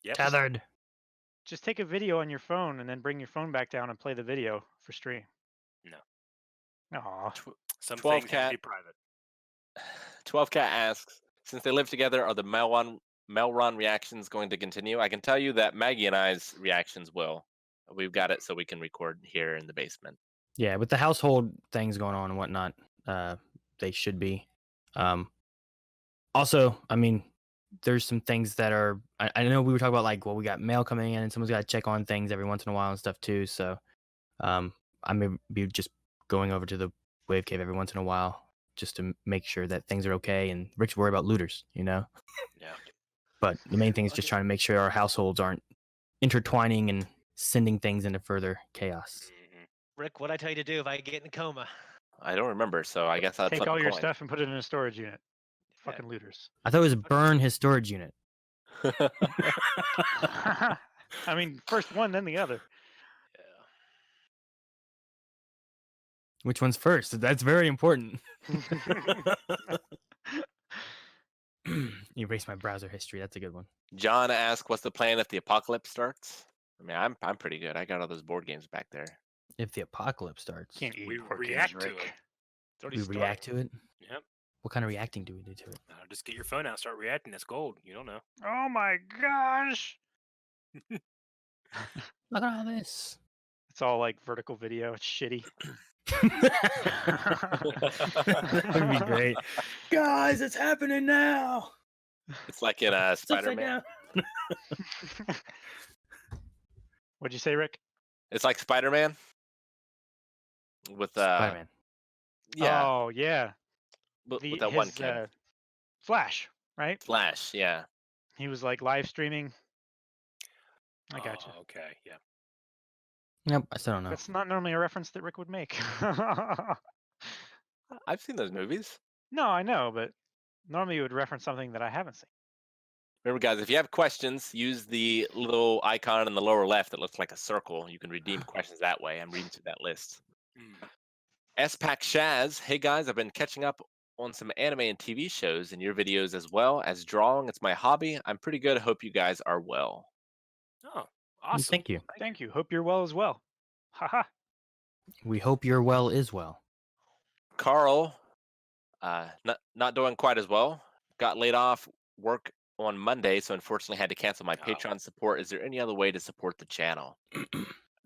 Yep. Tethered. Just take a video on your phone and then bring your phone back down and play the video for stream. No. Aw. Some 12 things have to cat. be private. 12 Cat asks, since they live together, are the melron reactions going to continue? I can tell you that Maggie and I's reactions will. We've got it so we can record here in the basement. Yeah, with the household things going on and whatnot, they should be. Also, I mean, there's some things that are. I know we were talking about like, well, we got mail coming in, and someone's got to check on things every once in a while and stuff too. So, I may be just going over to the Wave Cave every once in a while just to make sure that things are okay. And Rick's worried about looters, you know. Yeah. But the main thing is just trying to make sure our households aren't intertwining and sending things into further chaos. Rick, what'd I tell you to do if I get in a coma? I don't remember, so I guess I'll Take flip all a your coin. stuff and put it in a storage unit. Fucking looters. I thought it was burn his storage unit. I mean, first one, then the other. Which one's first? That's very important. Erase my browser history. That's a good one. John asks, what's the plan if the apocalypse starts? I mean, I'm pretty good. I got all those board games back there. If the apocalypse starts, Can't eat We board react games, to Rick. it. It's already we started. react to it. Yep. What kind of reacting do we do to it? Just get your phone out, start reacting. That's gold. You don't know. Oh my gosh! Look at all this. It's all like vertical video. It's shitty. That would be great. Guys, it's happening now. It's like in It's upside Spider-Man. down. What'd you say, Rick? It's like Spider-Man with Spider-Man. yeah, Oh yeah. with The- that one his, kid. Flash, right? Flash, yeah. He was like live streaming. I got you. Oh, okay. Yeah. Nope, I still don't know. That's not normally a reference that Rick would make. I've seen those movies. No, I know, but normally you would reference something that I haven't seen. Remember, guys, if you have questions, use the little icon in the lower left that looks like a circle. You can redeem questions that way. I'm reading through that list. SPAC Shaz, hey guys, I've been catching up on some anime and TV shows and your videos as well as drawing. It's my hobby. I'm pretty good. Hope you guys are well. Oh, awesome. Thank you. Thank you. Hope you're well as well. Haha. We hope you're well as well. Carl, not doing quite as well. Got laid off work on Monday, so unfortunately had to cancel my Patreon support. Is there any other way to support the channel?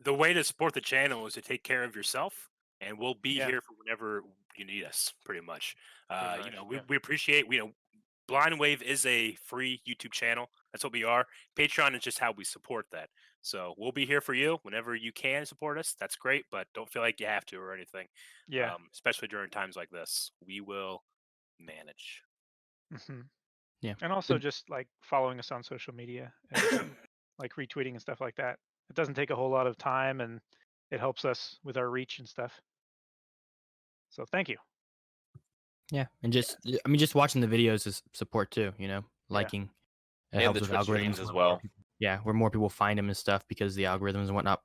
The way to support the channel is to take care of yourself, and we'll be Yeah. here for whenever you need us. Pretty much. Pretty You know, much, we, yeah. we appreciate. Blind Wave is a free YouTube channel. That's what we are. Patreon is just how we support that. So we'll be here for you whenever you can support us. That's great, but don't feel like you have to or anything. Yeah. Especially during times like this, we will manage. hmm Yeah. And also Good. just like following us on social media, and, like retweeting and stuff like that. It doesn't take a whole lot of time, and it helps us with our reach and stuff. So thank you. Yeah, and just I mean, just watching the videos is support too. You know, liking. It And helps the with Twitch algorithms streams as where well. more people- Yeah, where more people find them and stuff because the algorithms and whatnot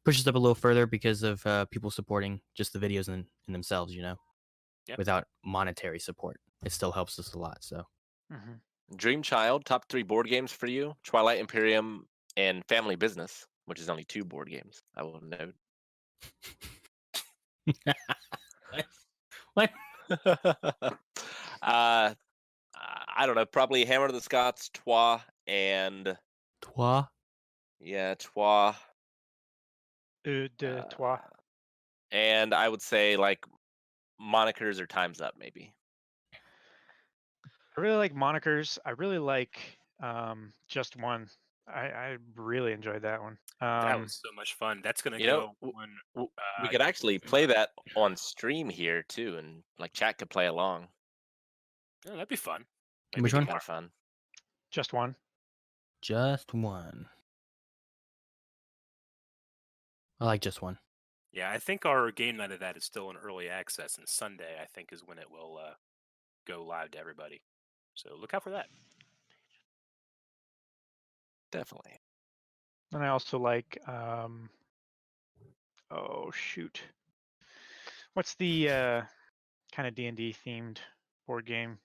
pushes up a little further because of people supporting just the videos in themselves. You know, Yep. without monetary support, it still helps us a lot. So hmm Dream Child, top 3 board games for you: Twilight Imperium and Family Business, which is only 2 board games. I will note. what? I don't know. Probably Hammer of the Scots, Trois, and Toi? Trois. De toi. And I would say like monikers or Time's Up, maybe. I really like monikers. I really like Just One. I really enjoyed that one. That was so much fun. That's gonna You know, go when we could actually play that on stream here too, and like chat could play along. Yeah, that'd be fun. Which one? Kind of fun. Just One. Just One. I like Just One. Yeah, I think our game night of that is still in early access, and Sunday I think is when it will go live to everybody. So look out for that. Definitely. And I also like oh shoot. What's the kind of D&D themed board game?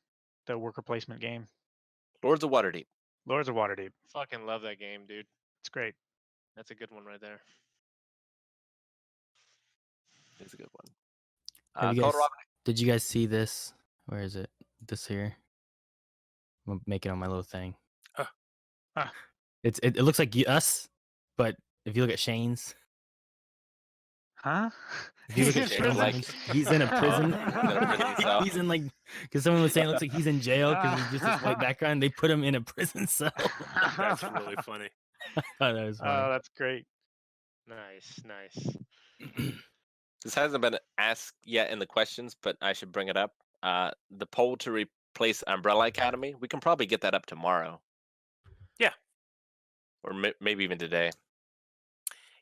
The worker placement game. Lords of Waterdeep. Lords of Waterdeep. Fucking love that game, dude. It's great. That's a good one right there. It's a good one. Have you guys- Colorado. Did you guys see this? Where is it? this here. I'm gonna make it on my little thing. Huh. It looks like us, but if you look at Shane's, Huh? if you look at He's in Shane's, like- he's in a prison. He's in a prison cell. He's in like, because someone was saying it looks like he's in jail because it's just this white background. They put him in a prison cell. That's really funny. I thought that was Oh, funny. that's great. Nice, nice. This hasn't been asked yet in the questions, but I should bring it up. The poll to replace Umbrella Academy, we can probably get that up tomorrow. Yeah. Or maybe even today.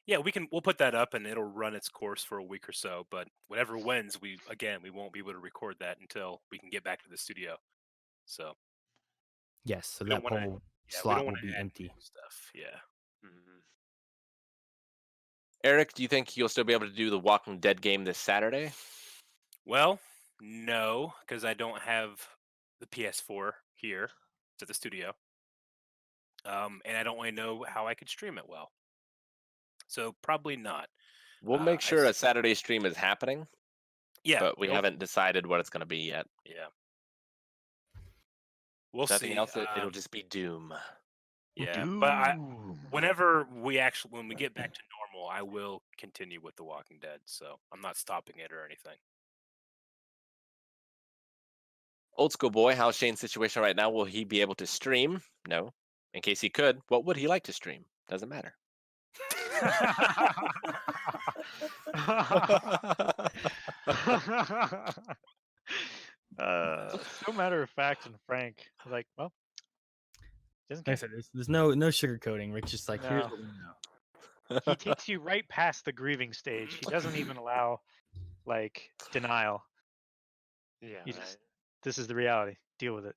Yeah, we'll put that up and it'll run its course for a week or so. But whatever wins, we won't be able to record that until we can get back to the studio. So Yes, so we that don't wanna- poll we slot don't will wanna be add empty. new stuff. Yeah. Mhm. Eric, do you think you'll still be able to do the Walking Dead game this Saturday? Well, no, because I don't have the PS4 here. It's at the studio. And I don't really know how I could stream it well. So probably not. We'll make I sure s- a Saturday stream is happening, Yeah. but we haven't decided what it's going to be yet. Yeah. We'll Nothing see. else. It'll just be Doom. Yeah. But whenever when we get back to normal, I will continue with The Walking Dead. So I'm not stopping it or anything. Old school boy, how's Shane's situation right now? Will he be able to stream? No. In case he could, what would he like to stream? Doesn't matter. So matter of fact and frank. Like, well, doesn't Like I care. said, there's no sugarcoating. Rick's just like, here's No. what we know. He takes you right past the grieving stage. He doesn't even allow like denial. Yeah. You just this is the reality. Deal with it.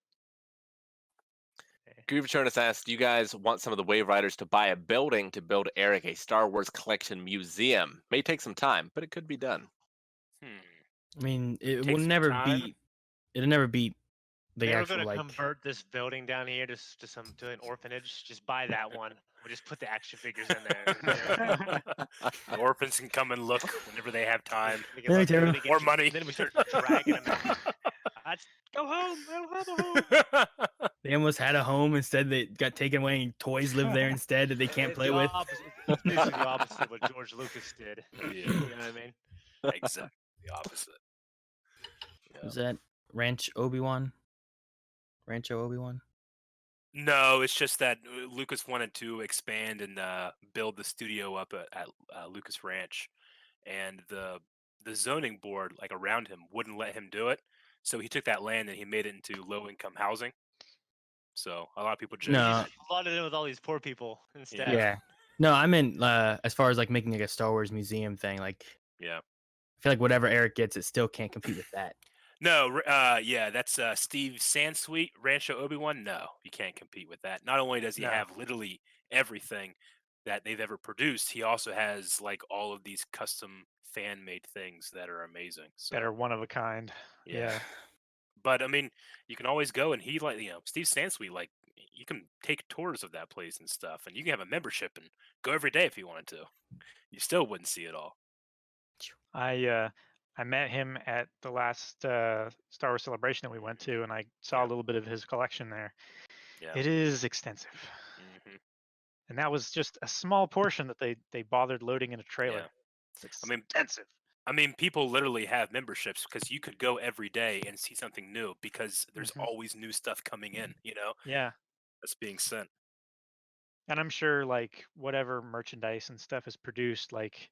Groove Turnus asked, do you guys want some of the Wave Riders to buy a building to build Eric a Star Wars collection museum? May take some time, but it could be done. I mean, it Take will some never time. beat. It'll never beat the They were actual gonna like. convert this building down here to an orphanage. Just buy that one. We'll just put the action figures in there. The orphans can come and look whenever they have time. We can Hey, look, Tara. then we get- More money. Then we start dragging them out. Go home. I don't have a home. They almost had a home. Instead, they got taken away, and toys live there instead that they can't It's play the with. It's basically the opposite of what George Lucas did. Yeah. You know what I mean? Exactly the opposite. Was that Rancho Obi-Wan? No, it's just that Lucas wanted to expand and build the studio up at Lucas Ranch, and the zoning board like around him wouldn't let him do it. So he took that land and he made it into low income housing. So a lot of people just No. Flooded in with all these poor people instead. Yeah. No, I meant as far as like making like a Star Wars museum thing. Like, Yeah. I feel like whatever Eric gets, it still can't compete with that. No, yeah, that's Steve Sansweet, Rancho Obi-Wan. No, you can't compete with that. Not only does he No. have literally everything that they've ever produced, he also has like all of these custom fan-made things that are amazing. So, That are one of a kind. Yeah. But I mean, you can always go and he Steve Sansweet, like you can take tours of that place and stuff, and you can have a membership and go every day if you wanted to. You still wouldn't see it all. I met him at the last Star Wars celebration that we went to, and I saw a little bit of his collection there. Yeah. It is extensive, Mhm. and that was just a small portion that they bothered loading in a trailer. Yeah. It's I mean, extensive. I mean, people literally have memberships because you could go every day and see something new because there's Mhm. always new stuff coming in, Yeah, that's being sent. and I'm sure like whatever merchandise and stuff is produced, like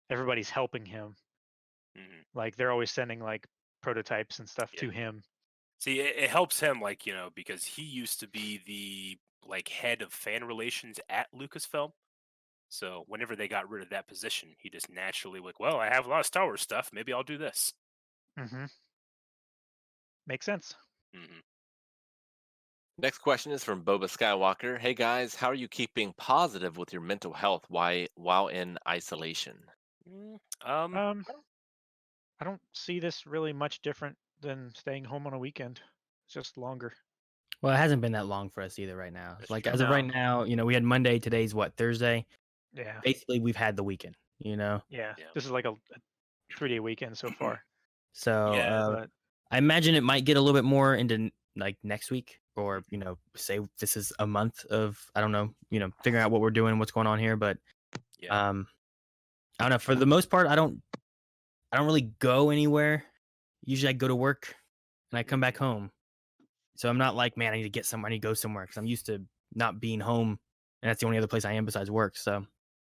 everybody's helping him. Mhm. Like they're always sending like prototypes and stuff to Yeah. him. See, it helps him, like, because he used to be the like head of fan relations at Lucasfilm. So whenever they got rid of that position, he just naturally like, well, I have a lot of Star Wars stuff. Maybe I'll do this. Mm-hmm. Makes sense. Hmm. Next question is from Boba Skywalker. Hey guys, how are you keeping positive with your mental health while in isolation? I don't see this really much different than staying home on a weekend. It's just longer. Well, it hasn't been that long for us either right now. That's Like true. as of right No. now, we had Monday. Today's what, Thursday? Yeah. Basically, we've had the weekend. Yeah. Yeah. This is like a 3-day weekend so far. So Yeah, But I imagine it might get a little bit more into like next week, or say this is a month of I don't know, figuring out what we're doing, what's going on here. But Yeah. I don't know. For the most part, I don't really go anywhere. Usually, I go to work and I come back home. So I'm not like, man, I need to get somewhere. I need to go somewhere because I'm used to not being home, and that's the only other place I am besides work. So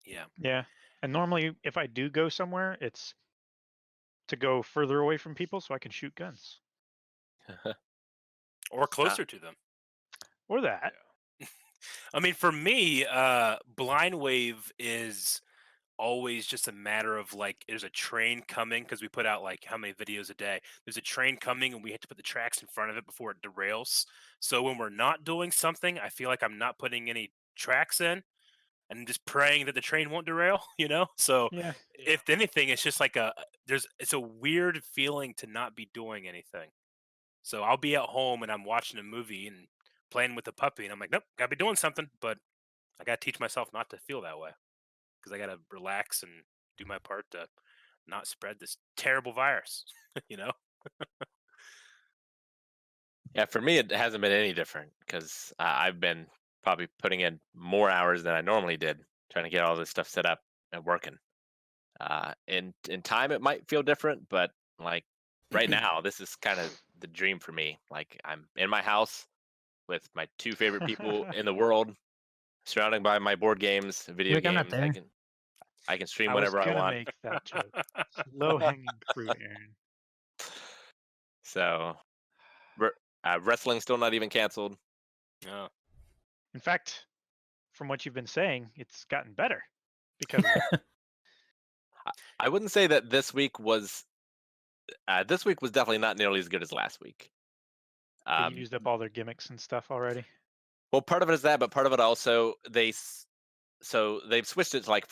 Yeah. Yeah. And normally, if I do go somewhere, it's to go further away from people so I can shoot guns Or closer to them. or that. I mean, for me, blind wave is always just a matter of like there's a train coming because we put out like how many videos a day. There's a train coming and we have to put the tracks in front of it before it derails. So when we're not doing something, I feel like I'm not putting any tracks in and just praying that the train won't derail, you know? So Yeah. if anything, it's just like it's a weird feeling to not be doing anything. So I'll be at home and I'm watching a movie and playing with the puppy and I'm like, nope, gotta be doing something, but I gotta teach myself not to feel that way because I gotta relax and do my part to not spread this terrible virus. You know? Yeah, for me, it hasn't been any different because I've been probably putting in more hours than I normally did trying to get all this stuff set up and working. In time, it might feel different, but like right now, this is kind of the dream for me. Like I'm in my house with my two favorite people in the world, surrounded by my board games, video Rick, I'm not games. I there. can I can stream I was whenever I gonna want. make that joke. Low hanging fruit, Aaron. So wrestling's still not even canceled. Yeah. In fact, from what you've been saying, it's gotten better because of that. I wouldn't say that this week was definitely not nearly as good as last week. They used up all their gimmicks and stuff already. Well, part of it is that, but part of it also so they've switched it to like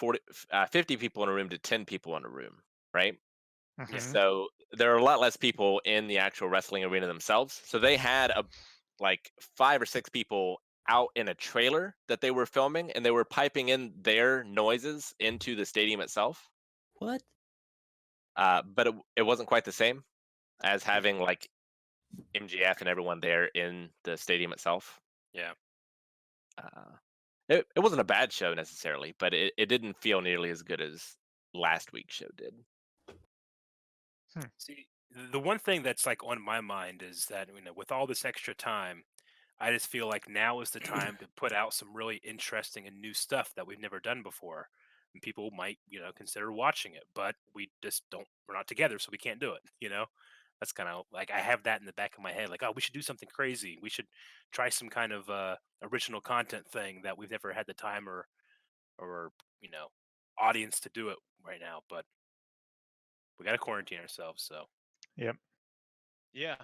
50 people in a room to 10 people in a room, right? Yeah. Mhm. So there are a lot less people in the actual wrestling arena themselves. So they had like 5 or 6 people out in a trailer that they were filming, and they were piping in their noises into the stadium itself. What? But it wasn't quite the same as having like MGF and everyone there in the stadium itself. Yeah. It wasn't a bad show necessarily, but it didn't feel nearly as good as last week's show did. See, the one thing that's like on my mind is that with all this extra time, I just feel like now is the time to put out some really interesting and new stuff that we've never done before. And people might, consider watching it, but we just don't, we're not together, so we can't do it. That's kind of like I have that in the back of my head, like, oh, we should do something crazy. We should try some kind of original content thing that we've never had the time or audience to do it right now. But we got to quarantine ourselves, so Yep. Yeah.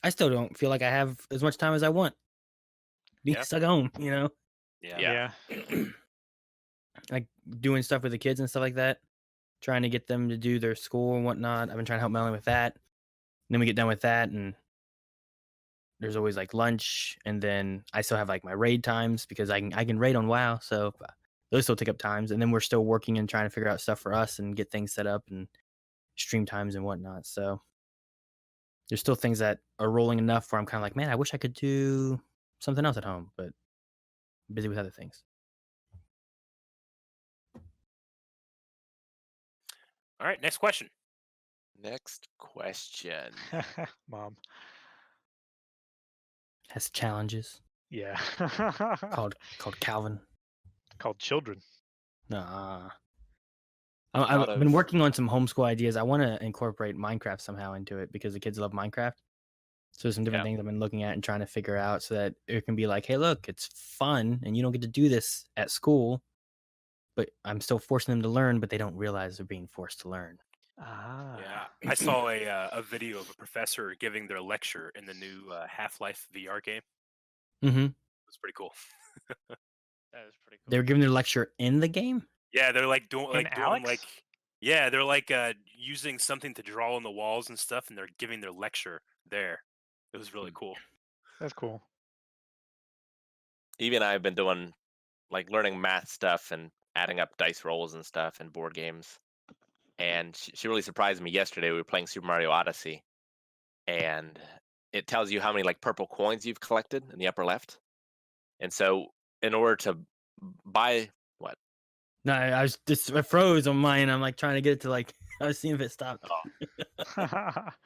I still don't feel like I have as much time as I want. Being Yeah. stuck at home, yeah. like doing stuff with the kids and stuff like that, trying to get them to do their school and whatnot. I've been trying to help Melanie with that. And then we get done with that, and there's always like lunch, and then I still have like my raid times because I can raid on WoW, so those still take up times. And then we're still working and trying to figure out stuff for us and get things set up and stream times and whatnot. So there's still things that are rolling enough where I'm kind of like, man, I wish I could do something else at home, but I'm busy with other things. All right, next question. Next question. Mom. Has challenges Yeah. called Calvin. Called children. Nah. Out I've been of- working on some homeschool ideas. I want to incorporate Minecraft somehow into it because the kids love Minecraft. So there's some different things I've been looking at and trying to figure out so that it can be like, hey, look, it's fun and you don't get to do this at school, but I'm still forcing them to learn, but they don't realize they're being forced to learn. Ah. Yeah, I saw a video of a professor giving their lecture in the new Half-Life VR game. Mm-hmm. It was pretty cool. That is pretty cool. They were giving their lecture in the game? Yeah, they're like doing Alex? they're like using something to draw on the walls and stuff, and they're giving their lecture there. It was really cool. That's cool. Evie and I have been doing like learning math stuff and adding up dice rolls and stuff in board games. And she really surprised me yesterday. We were playing Super Mario Odyssey, and it tells you how many like purple coins you've collected in the upper left. And so, in order to buy what? No, I was just I froze on mine. I'm like trying to get it to like I was seeing if it stopped.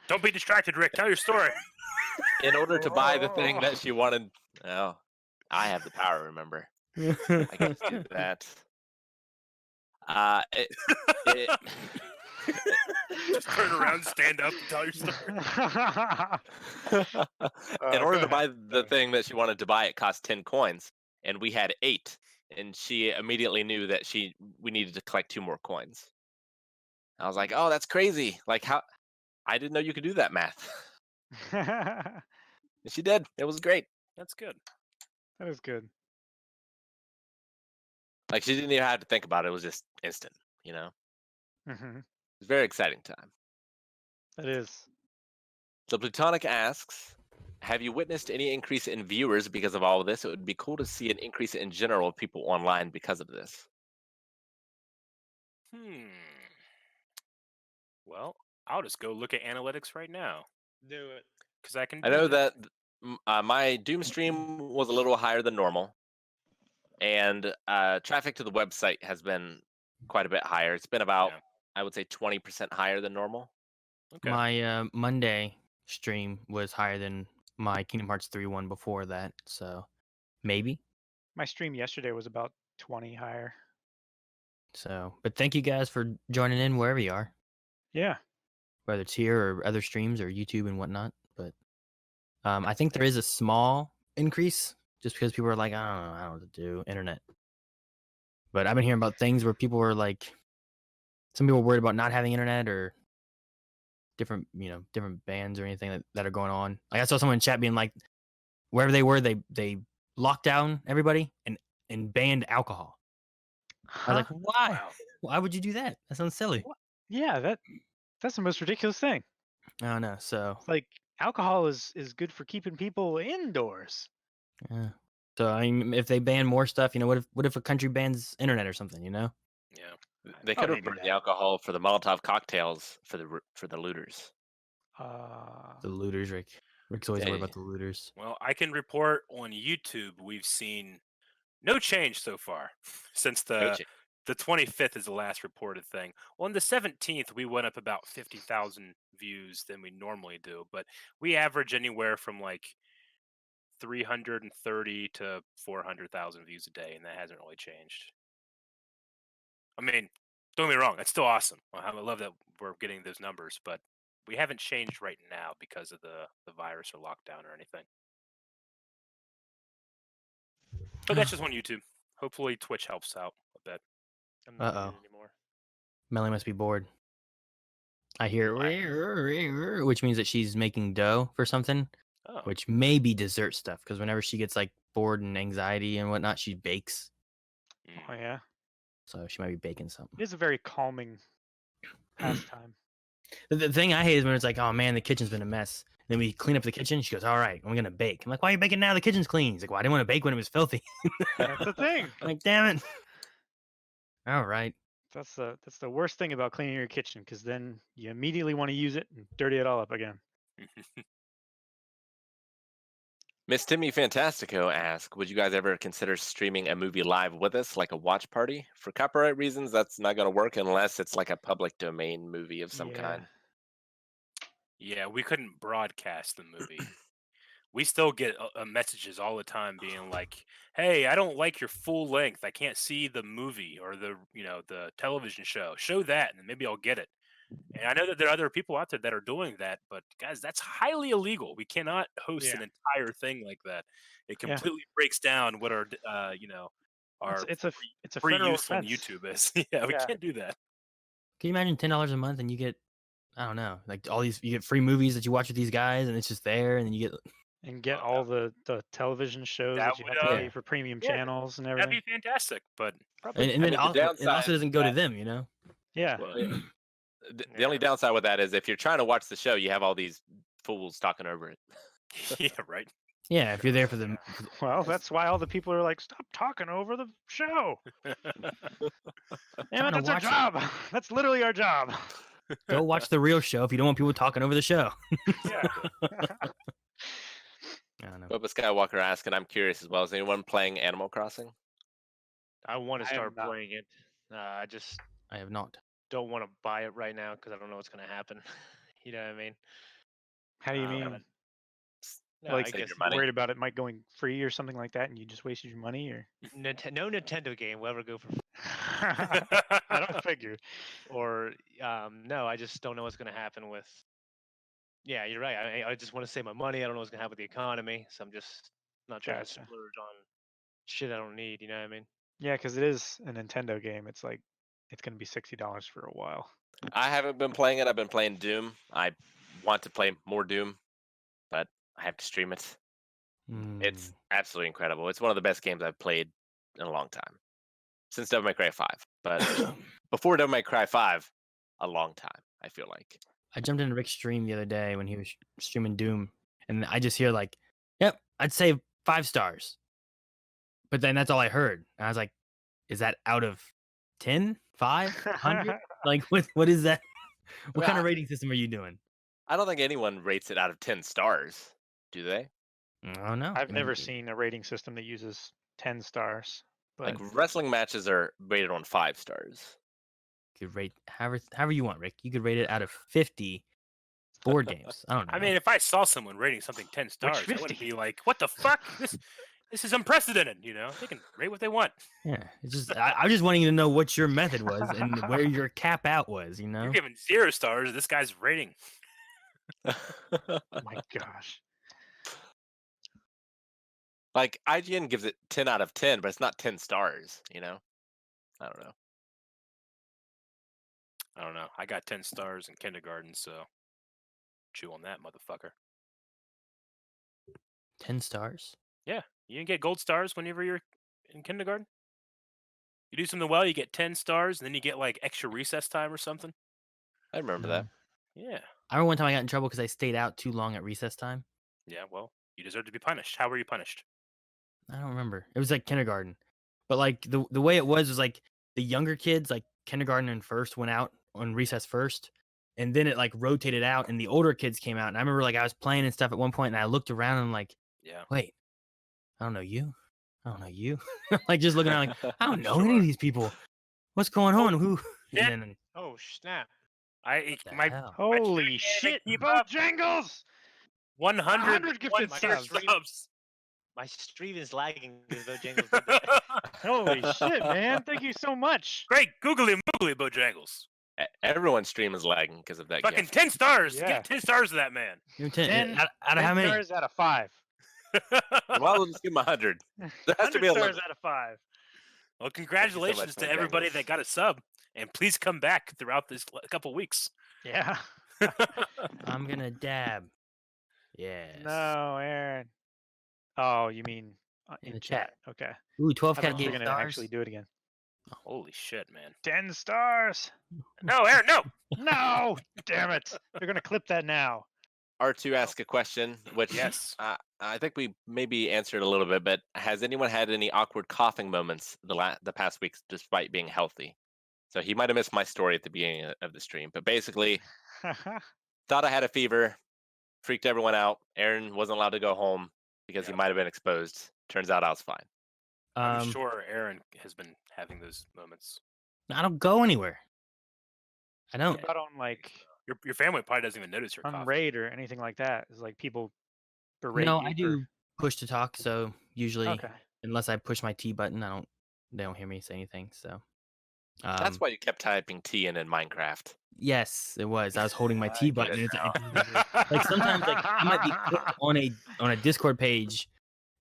Don't be distracted, Rick. Tell your story. In order to buy the thing that she wanted, oh, I have the power. Remember, I can just do that. It Just turn around, stand up, and tell your story. in order to buy the thing that she wanted to buy, it cost 10 coins, and we had 8. And she immediately knew that we needed to collect 2 more coins. I was like, "Oh, that's crazy! Like how? I didn't know you could do that math." And she did. It was great. That's good. That is good. Like she didn't even have to think about it. It was just instant. You know, Hmm. it was a very exciting time. That is. So Plutonic asks, have you witnessed any increase in viewers because of all of this? It would be cool to see an increase in general of people online because of this. Well, I'll just go look at analytics right now Do it. because I can. I do know that. my Doom stream was a little higher than normal, and traffic to the website has been quite a bit higher. It's been about, Yeah. I would say, 20% higher than normal. Okay. My Monday stream was higher than my Kingdom Hearts 3 one before that, so maybe. My stream yesterday was about 20 higher. So, but thank you guys for joining in wherever you are, Yeah. whether it's here or other streams or YouTube and whatnot. But I think there is a small increase just because people are like, I don't know what to do, internet. But I've been hearing about things where people were like, some people were worried about not having internet or different bands or anything that are going on. Like I saw someone in chat being like, wherever they were, they locked down everybody and banned alcohol. I was like, why? Wow. Why would you do that? That sounds silly. Yeah, that's the most ridiculous thing. I don't know. So It's like alcohol is good for keeping people indoors. yeah. So I mean, if they ban more stuff, what if a country bans internet or something? Yeah. They Oh, could they have do burned that. the alcohol for the Molotov cocktails for the looters. The looters, Rick. Rick's always worried Yeah. about the looters. Well, I can report on YouTube we've seen no change so far since the 25th is the last reported thing. On the 17th, we went up about 50,000 views than we normally do, but we average anywhere from like 330 to 400,000 views a day, and that hasn't really changed. I mean, don't get me wrong, that's still awesome. I love that we're getting those numbers, but we haven't changed right now because of the virus or lockdown or anything. But that's just on YouTube. Hopefully Twitch helps out a bit. I'm not doing Uh-oh. it anymore. Melanie must be bored. I hear which means that she's making dough for something, Oh, which may be dessert stuff. Because whenever she gets like bored and anxiety and whatnot, she bakes. Oh yeah. So she might be baking something. It is a very calming pastime. The thing I hate is when it's like, oh man, the kitchen's been a mess. Then we clean up the kitchen. She goes, all right, I'm gonna bake. I'm like, why are you baking now? The kitchen's clean. She's like, well, I didn't want to bake when it was filthy. That's the thing. I'm like, damn it. All right. That's the worst thing about cleaning your kitchen, because then you immediately want to use it and dirty it all up again. Miss Timmy Fantastico asks, would you guys ever consider streaming a movie live with us, like a watch party? For copyright reasons, that's not going to work unless it's like a public domain movie of some kind. Yeah, we couldn't broadcast the movie. We still get messages all the time being like, "Hey, I don't like your full length. I can't see the movie or the television show. Show that, and then maybe I'll get it." And I know that there are other people out there that are doing that, but guys, that's highly illegal. We cannot host an entire thing like that. It completely breaks down what our our It's a free federal use on offense. YouTube is. Yeah, we can't do that. Can you imagine $10 a month and you get, I don't know, like all these, you get free movies that you watch with these guys, and it's just there, and then you get. And get all the television shows that you have to pay for premium channels and everything. That'd be fantastic, but probably. And then the it also downside doesn't go to them, Yeah. Well, the only downside with that is if you're trying to watch the show, you have all these fools talking over it. Yeah, right. Yeah, if you're there for the. Well, that's why all the people are like, stop talking over the show. Damn it, that's our job. That's literally our job. Go watch the real show if you don't want people talking over the show. Yeah. I don't know. Bubba Skywalker asking, I'm curious as well. Is anyone playing Animal Crossing? I want to I am start not. playing it. I just I have not. don't want to buy it right now because I don't know what's going to happen. You know what I mean? How do you mean? but- No, Like, I save guess your money. worried about it might going free or something like that, and you just wasted your money, or no Nintendo game will ever go for I don't figure. or no, I just don't know what's going to happen with. Yeah, you're right. I just want to save my money. I don't know what's going to happen with the economy, so I'm just not trying to Gotcha. splurge on shit I don't need. You know what I mean? Yeah, because it is a Nintendo game. It's like it's gonna be $60 for a while. I haven't been playing it. I've been playing Doom. I want to play more Doom, but I have to stream it. It's absolutely incredible. It's one of the best games I've played in a long time. Since Devil May Cry 5. But before Devil May Cry 5, a long time, I feel like. I jumped into Rick's stream the other day when he was streaming Doom, and I just hear like, "Yep, I'd say 5 stars." But then that's all I heard. And I was like, "Is that out of 10, 5, 100? Like, what is that? What kind of rating system are you doing?" I don't think anyone rates it out of 10 stars, do they? I don't know. I've never seen a rating system that uses 10 stars. But Like wrestling matches are rated on 5 stars. You could rate however you want, Rick. You could rate it out of 50 board games. I don't know. I mean, if I saw someone rating something 10 stars, I wouldn't 50? be like, "What the fuck? This is unprecedented." You know, they can rate what they want. yeah, it's just I'm just wanting to know what your method was and where your cap out was. You know, You're giving 0 stars. This guy's rating. oh my gosh. Like IGN gives it 10 out of 10, but it's not 10 stars, you know? I don't know. I don't know. I got 10 stars in kindergarten, so chew on that, motherfucker. 10 stars. Yeah, you didn't get gold stars whenever you're in kindergarten. You do something well, you get 10 stars, and then you get like extra recess time or something. I remember that. Yeah. I remember one time I got in trouble because I stayed out too long at recess time. Yeah, well, you deserve to be punished. How were you punished? I don't remember. It was like kindergarten, but like the way it was like the younger kids, like kindergarten and first, went out on recess first, and then it like rotated out, and the older kids came out. And I remember like I was playing and stuff at one point, and I looked around and I'm like, Yeah. wait, I don't know you. I don't know you. Like just looking around like I don't know any Sure. of these people. What's going on? Who? Yeah. And then Oh snap! the My hell? Holy can't shit, keep up. Bojangles! 100 100 gifted subs. subs. My stream is lagging because Bojangles did that. Holy shit, man. Thank you so much. Great, googly moogly Bojangles. Everyone's stream is lagging because of that Fucking gift. 10 stars. Yeah. Give 10 stars to that man. You're 10, 10 out of how 10 many? stars out of 5. Well, we'll just give him 100. There has to 100 be a stars limit. out of 5. Well, congratulations to everybody Bojangles. that got a sub, and please come back throughout this couple weeks. Yeah. I'm gonna dab. Yes. No, Aaron. Oh, you mean In in the chat. chat. Okay. Ooh, 12 I cat thought you gave were going to stars. actually do it again. Holy shit, man. 10 stars. No, Aaron, no. No. Damn it. They're going to clip that now. R2 asked a question, which Yes. I think we maybe answered a little bit, but has anyone had any awkward coughing moments the past weeks despite being healthy? So he might have missed my story at the beginning of the stream, but basically thought I had a fever, freaked everyone out. Aaron wasn't allowed to go home because he Yep. might have been exposed. Turns out I was fine. I'm sure Aaron has been having those moments. I don't go anywhere. I don't. What about on like Your family probably doesn't even notice your on cough. raid or anything like that? Is like people berate No, you I do push to talk. So usually, Okay. unless I push my T button, they don't hear me say anything. So That's why you kept typing T in Minecraft. yes, it was. I was holding my T I get button. it And now. like sometimes, like I might be clicked on a Discord page,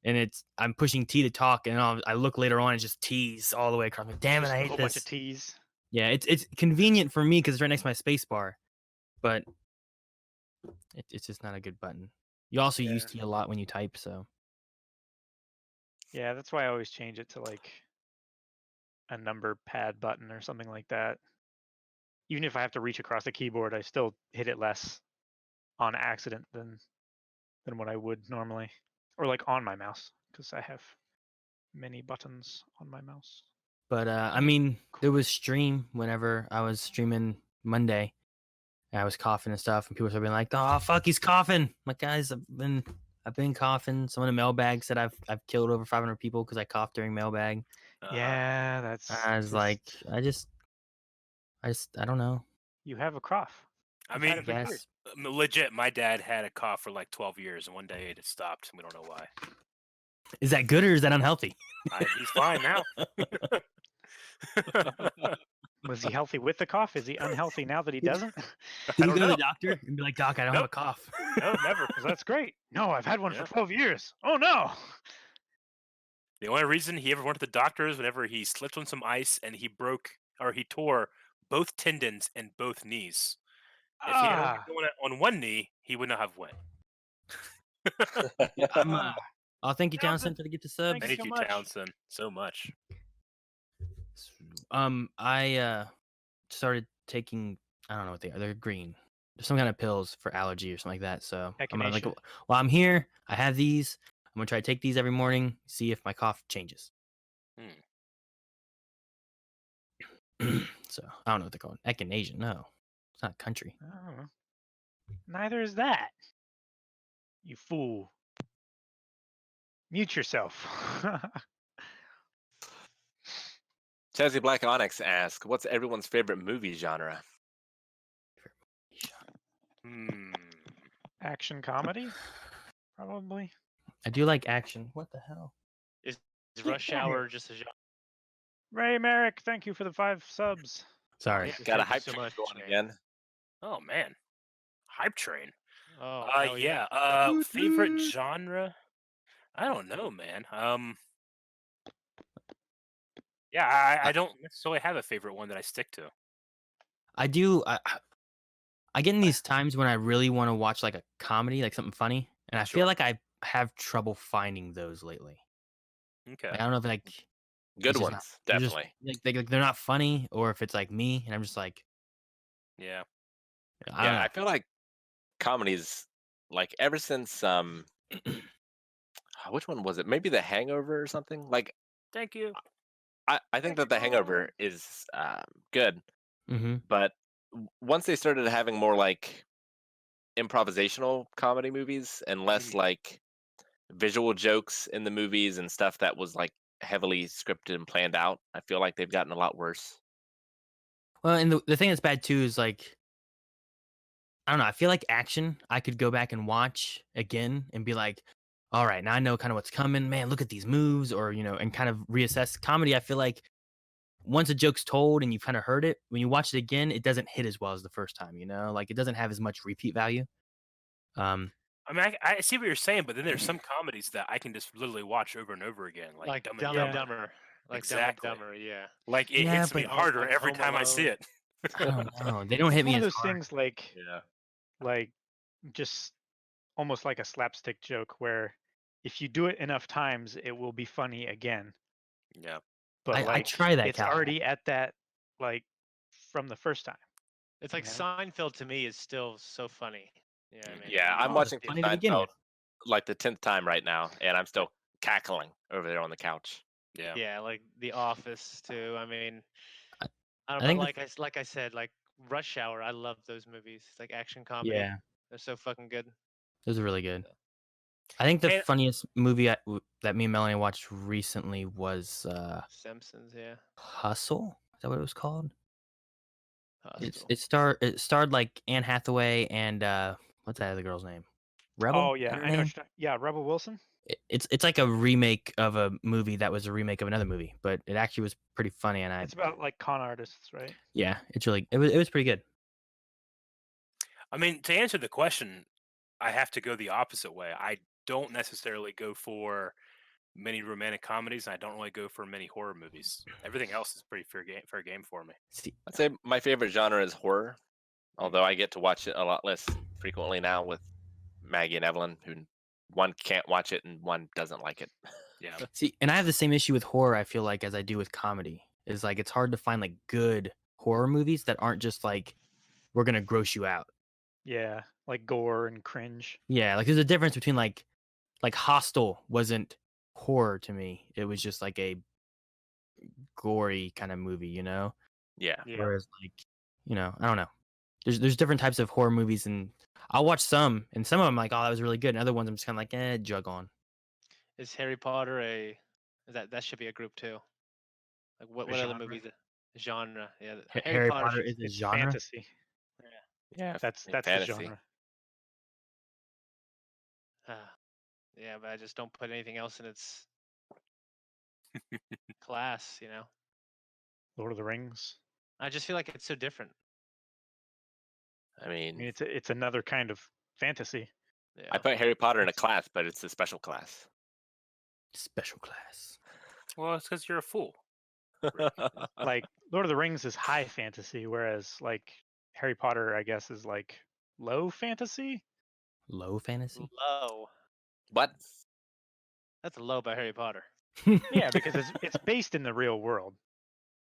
and I'm pushing T to talk, and I look later on, it's just T's all the way across. I'm like, damn it, Just I a hate whole this. bunch of T's. Yeah, it's convenient for me because it's right next to my space bar, but it's just not a good button. You also use T a lot when you type, so Yeah, that's why I always change it to like a number pad button or something like that. Even if I have to reach across the keyboard, I still hit it less on accident than what I would normally, or like on my mouse because I have many buttons on my mouse. But I mean, there was stream whenever I was streaming Monday. and I was coughing and stuff, and people started being like, "Oh fuck, he's coughing!" I'm like, guys, I've been coughing. Someone in mailbag said I've killed over 500 people because I coughed during mailbag. Yeah, that's. I was like, I don't know. You have a cough. I You've had mean, it for Yes. years. legit, my dad had a cough for like 12 years, and one day it stopped, and we don't know why. Is that good or is that unhealthy? He's fine now. Was he healthy with the cough? Is he unhealthy now that he doesn't? Did I you don't go to know. the doctor and be like, Doc, I don't have a Nope. cough? No, never. 'Cause that's great. No, I've had one Yeah. for 12 years. Oh no. The only reason he ever went to the doctor is whenever he slipped on some ice and he tore both tendons in both knees. If he had only done it on one knee, he would not have went. I'll thank you, Townsend, Townsend, for the gift of subs. Thank you Thank so you, much. Townsend, so much. I started taking, I don't know what they are. They're green. There's some kind of pills for allergy or something like that. So I'm gonna, like, Echinacea. while I'm here, I have these. I'm gonna try to take these every morning, see if my cough changes. So I don't know what they're called. Echinacea. No, it's not a country. I don't know. Neither is that. You fool. Mute yourself. Chelsea Black Onyx asks, "What's everyone's favorite movie genre?" Action comedy? Probably. I do like action. What the hell? Is Get Rush down here. Hour just a genre? Ray Merrick, thank you for the 5 subs. Sorry. Yes, Got a thank you hype so train much, going man. again. Oh man, hype train. Oh, hell Yeah. Woot Favorite woot. genre? I don't know, man. Yeah, I don't necessarily have a favorite one that I stick to. I do. I get in these times when I really want to watch like a comedy, like something funny, and I Sure. feel like I have trouble finding those lately. Okay. Like, I don't know if like Good it's just ones, not, they're just, definitely. they're not funny, or if it's like me and I'm just like, Yeah. I don't know. I feel like comedies, like ever since which one was it? Maybe The Hangover or something. Like Thank you. I think that The Hangover is good, Mm-hmm. but once they started having more like improvisational comedy movies and less like visual jokes in the movies and stuff that was like heavily scripted and planned out, I feel like they've gotten a lot worse. Well, and the thing that's bad too is like, I don't know. I feel like action, I could go back and watch again and be like, all right, now I know kind of what's coming. Man, look at these moves, or and kind of reassess. Comedy, I feel like once a joke's told and you've kind of heard it, when you watch it again, it doesn't hit as well as the first time. Like it doesn't have as much repeat value. I mean, I see what you're saying, but then there's some comedies that I can just literally watch over and over again, like Dumb and Dumb Dumber. and Dumber. Like Exactly. Dumb and Dumber, yeah. Like it Yeah, hits me but- harder Like every Home time I see Alone. it. I don't know. They don't hit It's me one of as those hard. things like Yeah. like just almost like a slapstick joke where if you do it enough times it will be funny again. Yeah. But I like try that, it's Cal. already at that like from the first time. It's like Yeah. Seinfeld to me is still so funny. Yeah, I mean, Yeah, I'm Oh, watching funny to begin Seinfeld with. like the 10th time right now, and I'm still cackling over there on the couch. Yeah. yeah, like The Office too. I mean, I- I don't I know. think Like I said, like Rush Hour. I love those movies. It's like action comedy. Yeah, They're so fucking good. those are really good. I think the And- funniest movie that me and Melanie watched recently was Simpsons, yeah. Hustle. Is that what it was called? Hostel. It starred like Anne Hathaway and what's that other girl's name? Rebel. Oh Is yeah, that her I know. name? Yeah, Rebel Wilson. It's like a remake of a movie that was a remake of another movie, but it actually was pretty funny. And It's about like con artists, right? yeah, it was pretty good. I mean, to answer the question, I have to go the opposite way. I don't necessarily go for many romantic comedies, and I don't really go for many horror movies. Everything else is pretty fair game for me. See, I'd say my favorite genre is horror, although I get to watch it a lot less frequently now with Maggie and Evelyn, who one can't watch it and one doesn't like it. Yeah. see, and I have the same issue with horror. I feel like as I do with comedy is like it's hard to find like good horror movies that aren't just like we're gonna gross you out. Yeah, like gore and cringe. Yeah, like there's a difference between like Hostel wasn't horror to me. It was just like a gory kind of movie, Yeah. Yeah. Whereas like, I don't know. there's different types of horror movies, and I'll watch some, and some of them like, oh, that was really good, and other ones I'm just kind of like, jug on. Is Harry Potter that should be a group too? Like what other genre? movies? Genre? Yeah, Harry Potter. Potter is a It's genre. fantasy. Yeah, That's the fantasy. genre. Yeah, but I just don't put anything else in its class. Lord of the Rings. I just feel like it's so different. I I mean, mean, it's another kind of fantasy. Yeah. I put Harry Potter in a class, but it's a special class. Special class. Well, it's because you're a fool. Like Lord of the Rings is high fantasy, whereas like Harry Potter, I guess, is like low fantasy. Low fantasy. Low. What? That's low by Harry Potter. Yeah, because it's based in the real world.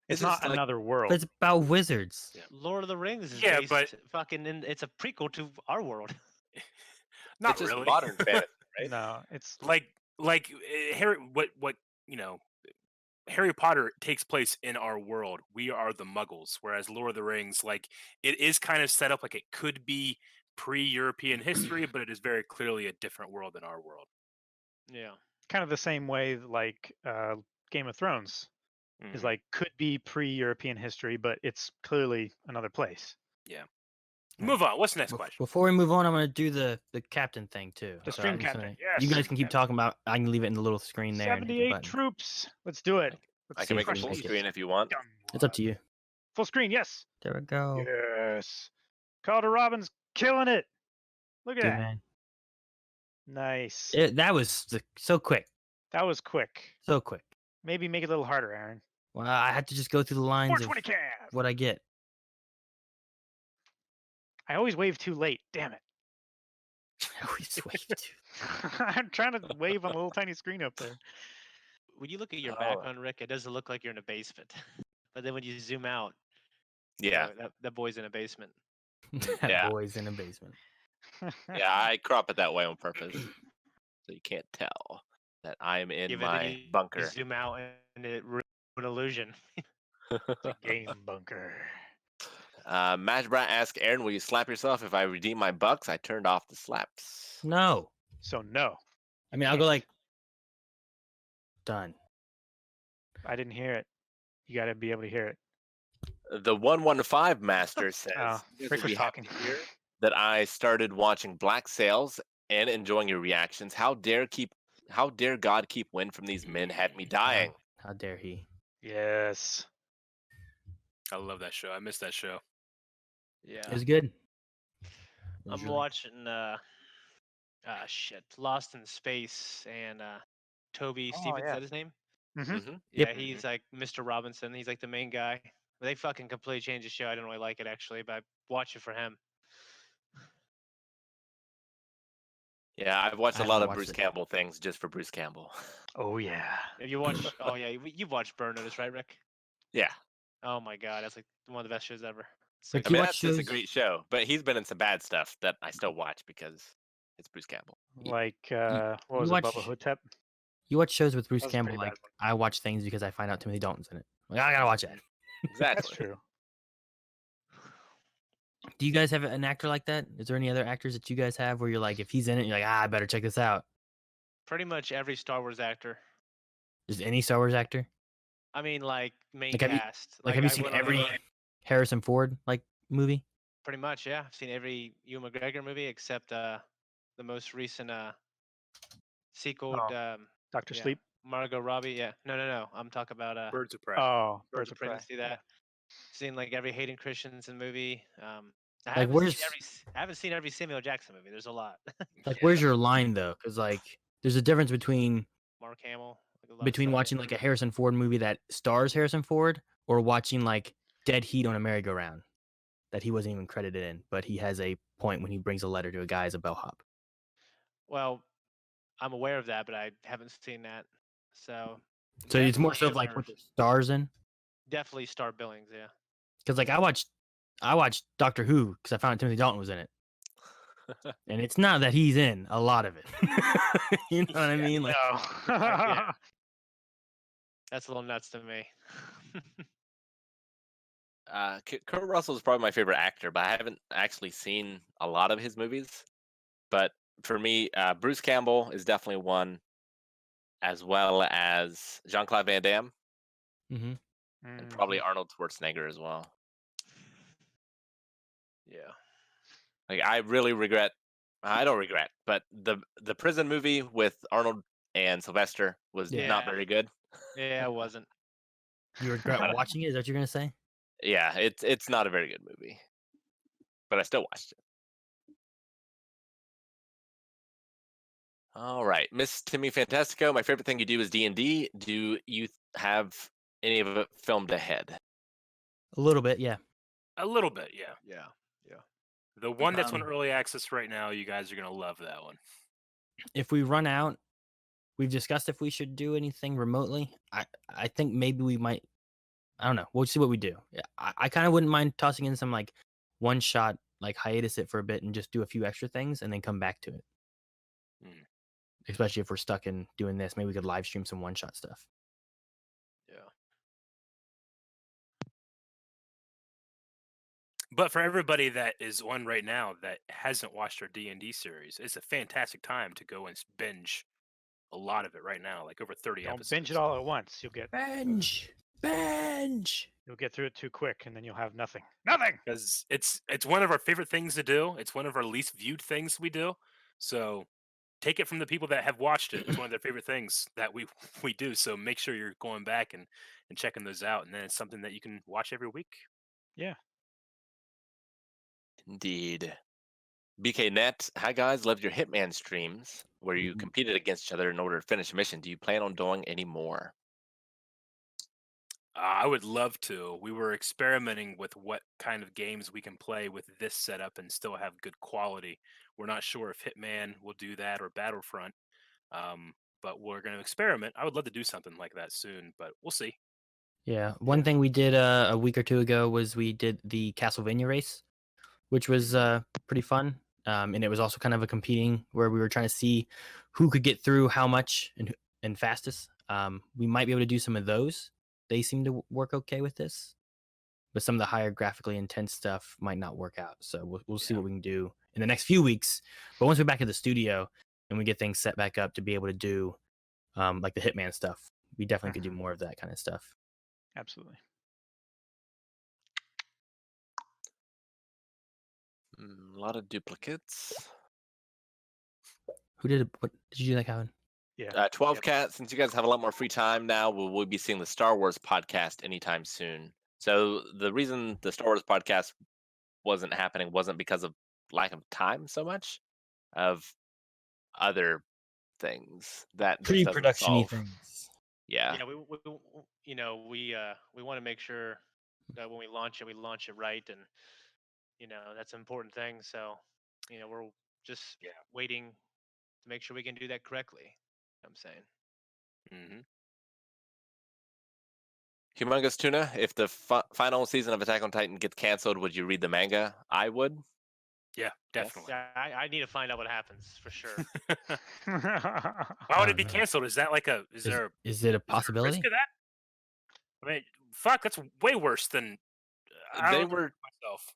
It's This is not like- another world. But it's about wizards. Lord of the Rings is Yeah, based but- fucking it's a prequel to our world. Not it's just really. modern fantasy, right? No, it's like Harry. What Harry Potter takes place in our world. We are the Muggles, whereas Lord of the Rings, like it is kind of set up like it could be pre-European history, but it is very clearly a different world than our world. Yeah. kind of the same way like Game of Thrones is Mhm. like could be pre-European history, but it's clearly another place. Move on. What's the next question? Before we move on, I'm gonna do the captain thing too. The So stream I'm just captain, gonna- yes, You guys stream can keep captain. talking about. I can leave it in the little screen there. and hit the 78 button. troops. Let's do it. Let's I see can make it Fresh full tickets. screen if you want. It's up to you. Full screen, yes. There we go. Yes. Calder Robbins killing it. Look at Good that. man. Nice. That was so quick. That was quick. So quick. Maybe make it a little harder, Aaron. Well, I had to just go through the lines of 420 calf. what I get. I always wave too late. Damn it. I always waved. I'm trying to wave on the little tiny screen up there. When you look at your Oh. background, Rick, it doesn't look like you're in a basement. But then when you zoom out, Yeah, that boy's in a basement. That Yeah. boy's in a basement. yeah, I crop it that way on purpose, so you can't tell that I'm in Even then my you bunker. zoom out and it ruins an illusion. Game bunker. Mash Brat asks Aaron, "Will you slap yourself if I redeem my bucks?" I turned off the slaps. No. So no, I mean, I'll go like done. I didn't hear it. You got to be able to hear it. The 115 master says, Oh, "You guys Rick will be was happy talking. to hear that I started watching Black Sails and enjoying your reactions. How dare God keep wind from these men had me dying." How dare he? Yes. I love that show. I miss that show. Yeah. It was good. It was I'm really- watching Lost in Space and Toby Oh, Stevens, is yeah. that his name? Mm-hmm. Mhm. Yeah, Yep. he's like Mr. Robinson. He's like the main guy. They fucking completely changed the show. I don't really like it actually, but I watch it for him. Yeah, I've watched I a lot haven't of watched Bruce it. Campbell things just for Bruce Campbell. Oh yeah. If you watch, oh yeah, you've watched Burn Notice, right, Rick? Yeah, Oh my god, that's like one of the best shows ever. Rick, I you mean watch that's just a shows- great show, but he's been in some bad stuff that I still watch because it's Bruce Campbell. Like what you was it, watch- Bubba Hotep? You watch shows with Bruce That was a Campbell. pretty bad Like I watch things because I find out Timothy Dalton's in it. Like I gotta watch that. Exactly. That's true. Do you guys have an actor like that? Is there any other actors that you guys have where you're like, if he's in it, you're like, I better check this out? Pretty much every Star Wars actor. Just any Star Wars actor? I mean, like main Like, have you- cast. Like, have you I seen went on every a- Harrison Ford like movie? Pretty much, yeah. I've seen every Ewan McGregor movie except the most recent sequel. Oh. Dr. Yeah. Sleep. Margot Robbie. Yeah. No. I'm talking about Birds of Prey. Oh, Birds of Prey. Prey. See that? Seen like every Hayden Christensen movie. I Like, haven't where's- seen I haven't seen every Samuel Jackson movie. There's a lot. Like, Yeah. where's your line though? Because like, there's a difference between Mark Hamill. Like, a lot of stuff, watching yeah. like a Harrison Ford movie that stars Harrison Ford or watching like Dead Heat on a merry-go-round that he wasn't even credited in, but he has a point when he brings a letter to a guy as a bellhop. Well, I'm aware of that, but I haven't seen that. So So it's more so of definitely like what are- the stars in. definitely Star Billings. Yeah. Because like I watched Doctor Who because I found out Timothy Dalton was in it, and it's not that he's in a lot of it. You know what I mean? Like, No. Yeah. That's a little nuts to me. Kurt Russell is probably my favorite actor, but I haven't actually seen a lot of his movies. But for me, Bruce Campbell is definitely one, as well as Jean-Claude Van Damme Mm-hmm. and probably Arnold Schwarzenegger as well. Yeah. Like I really regret. I don't regret, but the prison movie with Arnold and Sylvester was Yeah. not very good. Yeah, it wasn't. You regret watching it? Is that what you're gonna say? Yeah, it's not a very good movie, but I still watched it. All right, Miss Timmy Fantastico, my favorite thing you do is D&D. Do you have any of it filmed ahead? A little bit, yeah. A little bit, yeah. Yeah. The one that's on Um, early access right now, you guys are gonna love that one. If we run out, we've discussed if we should do anything remotely. I think maybe we might. I don't know. We'll see what we do. Yeah, I kind of wouldn't mind tossing in some like one shot, like hiatus it for a bit and just do a few extra things and then come back to it. Mm. Especially if we're stuck in doing this, maybe we could live stream some one shot stuff. Yeah. But for everybody that is on right now that hasn't watched our D&D series, it's a fantastic time to go and binge a lot of it right now, like over 30 Don't episodes. binge it all at once. You'll get Bench. you'll get through it too quick, and then you'll have nothing. Nothing. Because it's one of our favorite things to do. It's one of our least viewed things we do. So take it from the people that have watched it. It's one of their favorite things that we do. So make sure you're going back and checking those out. And then it's something that you can watch every week. Yeah. Indeed. BK Net, hi guys, loved your Hitman streams where you competed against each other in order to finish a mission. Do you plan on doing any more? I would love to. We were experimenting with what kind of games we can play with this setup and still have good quality. We're not sure if Hitman will do that or Battlefront, but we're going to experiment. I would love to do something like that soon, but we'll see. Yeah. One thing we did a week or two ago was we did the Castlevania race, which was pretty fun. And it was also kind of a competing where we were trying to see who could get through how much and fastest. We might be able to do some of those. They seem to work okay with this, but some of the higher graphically intense stuff might not work out. So we'll see what we can do in the next few weeks. But once we're back at the studio and we get things set back up to be able to do like the Hitman stuff, we definitely could do more of that kind of stuff. Absolutely. A lot of duplicates. Who did it? What did you do that, Calvin? Yeah. 12 Cat, since you guys have a lot more free time now, will we be seeing the Star Wars podcast anytime soon? So the reason the Star Wars podcast wasn't happening wasn't because of lack of time so much, of other things that this doesn't Pre-production-y solve. things. Yeah. Yeah, we want to make sure that when we launch it right, and that's an important thing. So we're just waiting to make sure we can do that correctly. I'm saying. Mm-hmm. Humongous Tuna, if the final season of Attack on Titan gets canceled, would you read the manga? I would. Yeah, definitely. Yeah, I need to find out what happens for sure. Why would it be canceled? Is that like Is it a possibility? risk of that? I mean, fuck, that's way worse than I They don't know were. myself.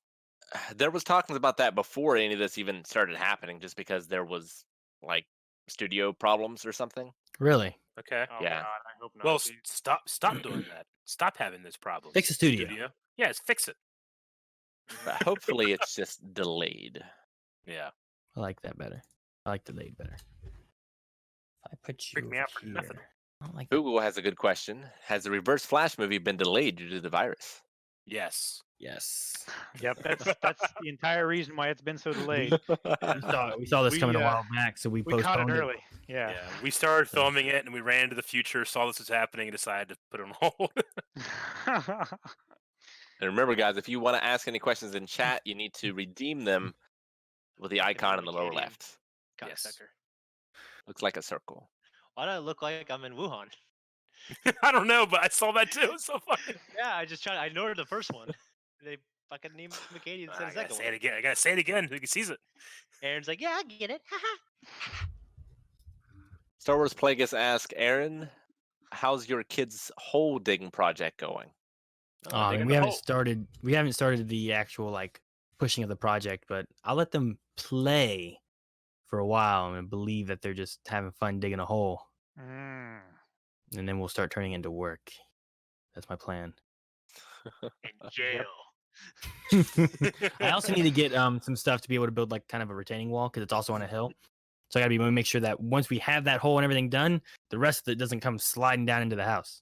There was talking about that before any of this even started happening, just because there was like studio problems or something. Really? Okay. Oh Yeah. God, I hope not. Well, dude. stop doing that. Stop having this problem. Fix the studio. Yes, fix it. But hopefully it's just delayed. Yeah. I like that better. I like delayed better. If I put you Freak me over out for here, nothing. I don't like that. Google has a good question. Has the Reverse Flash movie been delayed due to the virus? Yes. Yes. Yep. That's the entire reason why it's been so delayed. We saw this We, coming a uh, while back, so we We caught it postponed early. Yeah. Yeah. We started filming it and we ran into the future, saw this was happening, and decided to put it on hold. And remember, guys, if you want to ask any questions in chat, you need to redeem them with the icon in the lower Canadian left. Yes. Cocksucker. Looks like a circle. Why do I look like I'm in Wuhan? I don't know, but I saw that too. It's so funny. Yeah, I ignored the first one. They fucking named me Canadian instead I of the gotta second say it one. again. I gotta say it again. Who can sees it? Aaron's like, yeah, I get it. Haha. Star Wars Plagueis asks, Aaron, how's your kids' hole digging project going? I dig mean, in we the haven't hole. started. We haven't started the actual like pushing of the project, but I'll let them play for a while and believe that they're just having fun digging a hole, Mm. and then we'll start turning into work. That's my plan. In jail. I also need to get some stuff to be able to build like kind of a retaining wall because it's also on a hill. So I gotta make sure that once we have that hole and everything done, the rest of it doesn't come sliding down into the house.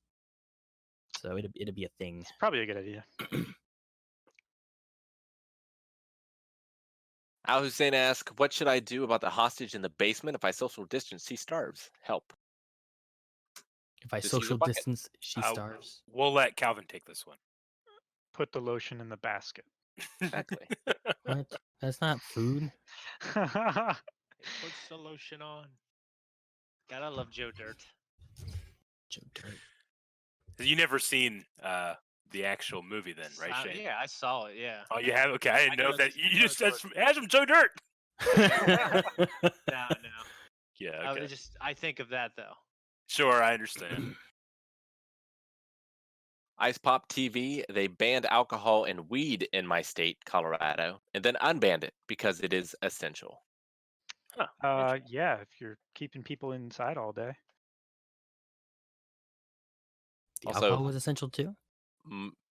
So it'll be a thing. It's probably a good idea. Al Hussein asks, "What should I do about the hostage in the basement? If I social distance, he starves. Help." If I Just use a social bucket. distance, she starves. We'll let Calvin take this one. Put the lotion in the basket. Exactly. What? That's not food. It puts the lotion on. Gotta love Joe Dirt. Joe Dirt. You never seen the actual movie, then, right, Shane? Yeah, I saw it. Yeah. Oh, you have? Okay, I didn't I know know that. it's- I You know just it's said some Joe Dirt. No. Yeah. Okay. I think of that though. Sure, I understand. Ice Pop TV, they banned alcohol and weed in my state, Colorado, and then unbanned it because it is essential. Huh. Yeah, if you're keeping people inside all day. The Also- alcohol was essential too.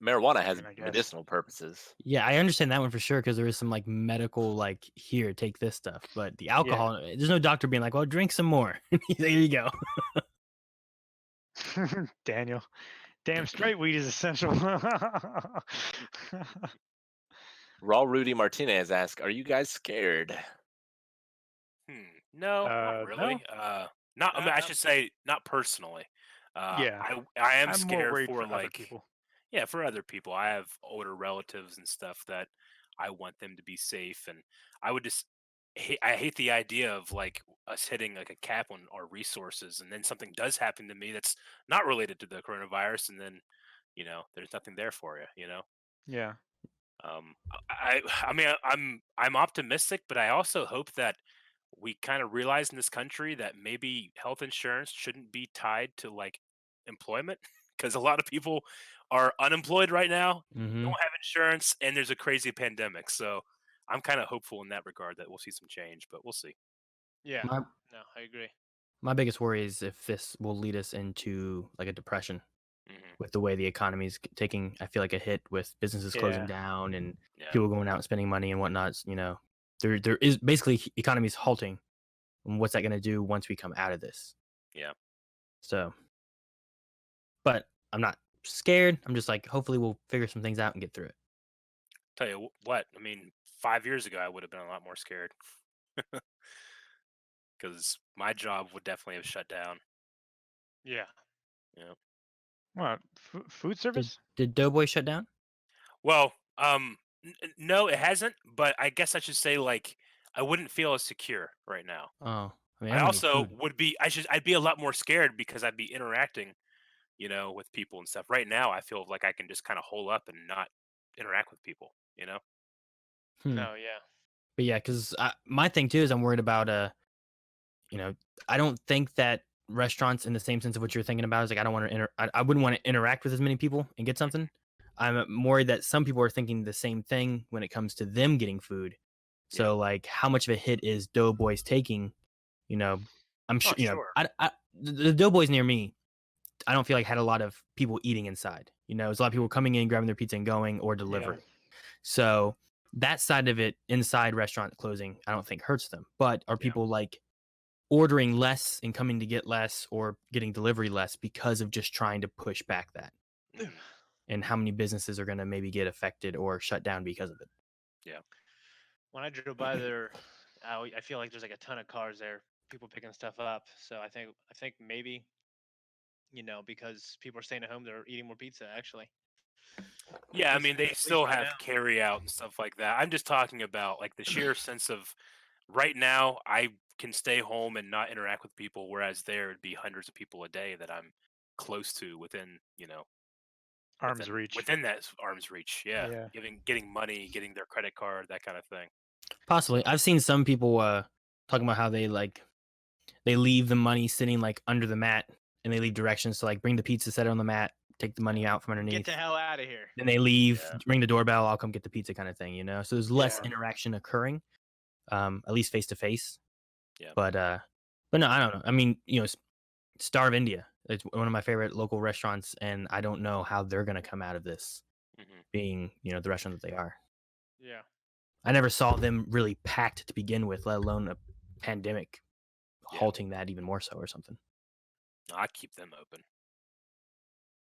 Marijuana has I guess. medicinal purposes. Yeah, I understand that one for sure because there is some like medical like here take this stuff, but the alcohol there's no doctor being like, well, drink some more. There you go. Daniel. Damn straight weed is essential. Raw Rudy Martinez asks, "Are you guys scared?" No, not no. really. Not. I mean, I should say not personally. Yeah. I am I'm more scared worried for for other like people. yeah, for other people. I have older relatives and stuff that I want them to be safe, and I would just I hate the idea of like us hitting like a cap on our resources, and then something does happen to me that's not related to the coronavirus, and then there's nothing there for you. Yeah. I mean I'm optimistic, but I also hope that we kind of realize in this country that maybe health insurance shouldn't be tied to like employment because a lot of people are unemployed right now, Mm-hmm. don't have insurance, and there's a crazy pandemic. So I'm kind of hopeful in that regard that we'll see some change, but we'll see. Yeah. My, No, I agree. my biggest worry is if this will lead us into like a depression with the way the economy's taking, I feel like a hit with businesses closing Yeah. down and Yeah. people going out and spending money and whatnot. There is basically economy's halting. And what's that going to do once we come out of this? Yeah. So, but I'm not scared. I'm just like, hopefully we'll figure some things out and get through it. Tell you what, I mean, 5 years ago I would have been a lot more scared because my job would definitely have shut down. Yeah. What? Food service? Did Doughboy shut down? Well, no, it hasn't. But I guess I should say like I wouldn't feel as secure right now. Oh, I mean, I I'm also food. would be. I'd be a lot more scared because I'd be interacting, with people and stuff. Right now, I feel like I can just kind of hole up and not interact with people. No, yeah. But yeah, because my thing too is I'm worried about I don't think that restaurants in the same sense of what you're thinking about is like I don't want to I wouldn't want to interact with as many people and get something. I'm worried that some people are thinking the same thing when it comes to them getting food. So like, how much of a hit is Doughboys taking? I'm sure sure. the Doughboys near me, I don't feel like had a lot of people eating inside. There's a lot of people coming in, grabbing their pizza and going, or delivering. So that side of it, inside restaurant closing, I don't think hurts them. But are people like ordering less and coming to get less or getting delivery less because of just trying to push back that? And how many businesses are going to maybe get affected or shut down because of it? Yeah. When I drove by there, I feel like there's like a ton of cars there, people picking stuff up. So I think maybe, because people are staying at home, they're eating more pizza actually. Yeah, I At mean, they least still right have now. carry out and stuff like that. I'm just talking about like the sheer sense of right now I can stay home and not interact with people, whereas there would be hundreds of people a day that I'm close to within, Arm's reach. within that arm's reach. Yeah. Yeah. Getting money, getting their credit card, that kind of thing. Possibly. I've seen some people talking about how they leave the money sitting like under the mat and they leave directions to like bring the pizza, set it on the mat, take the money out from Get underneath. the hell out of here. Then they leave, Yeah. ring the doorbell, I'll come get the pizza kind of thing, you know? So there's less Yeah. interaction occurring, at least face to face. Yeah. But no, I don't know. I mean, you know, Starve India. It's one of my favorite local restaurants, and I don't know how they're gonna come out of this being, you know, the restaurant that they are. Yeah. I never saw them really packed to begin with, let alone a pandemic halting that even more so or something. I keep them open.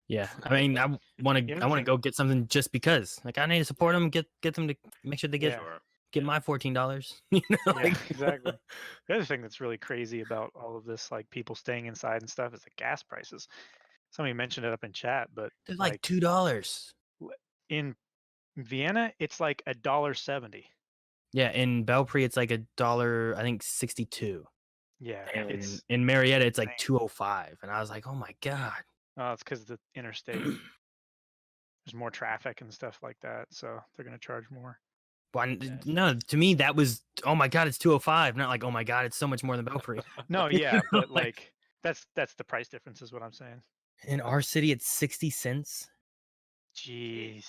Yeah, I mean, I want The to other thing- go get something just because. Like, I need to support them, get them to make sure they get Yeah. my $14. You know, Yeah, like, exactly. The other thing that's really crazy about all of this, like people staying inside and stuff, is the gas prices. Somebody mentioned it up in chat, but They're like $2. in Vienna, it's like $1.70. Yeah, in Belpre, it's like $1, I think 62. Yeah, And it's in Marietta, it's like insane. 205. And I was like, oh my god. It's because the interstate. There's more traffic and stuff like that, so they're gonna charge more. Well, no, to me that was, oh my god, it's 205. Not like, oh my god, it's so much more than Belpre. No, yeah, but like that's the price difference is what I'm saying. In our city, it's 60 cents. Jeez.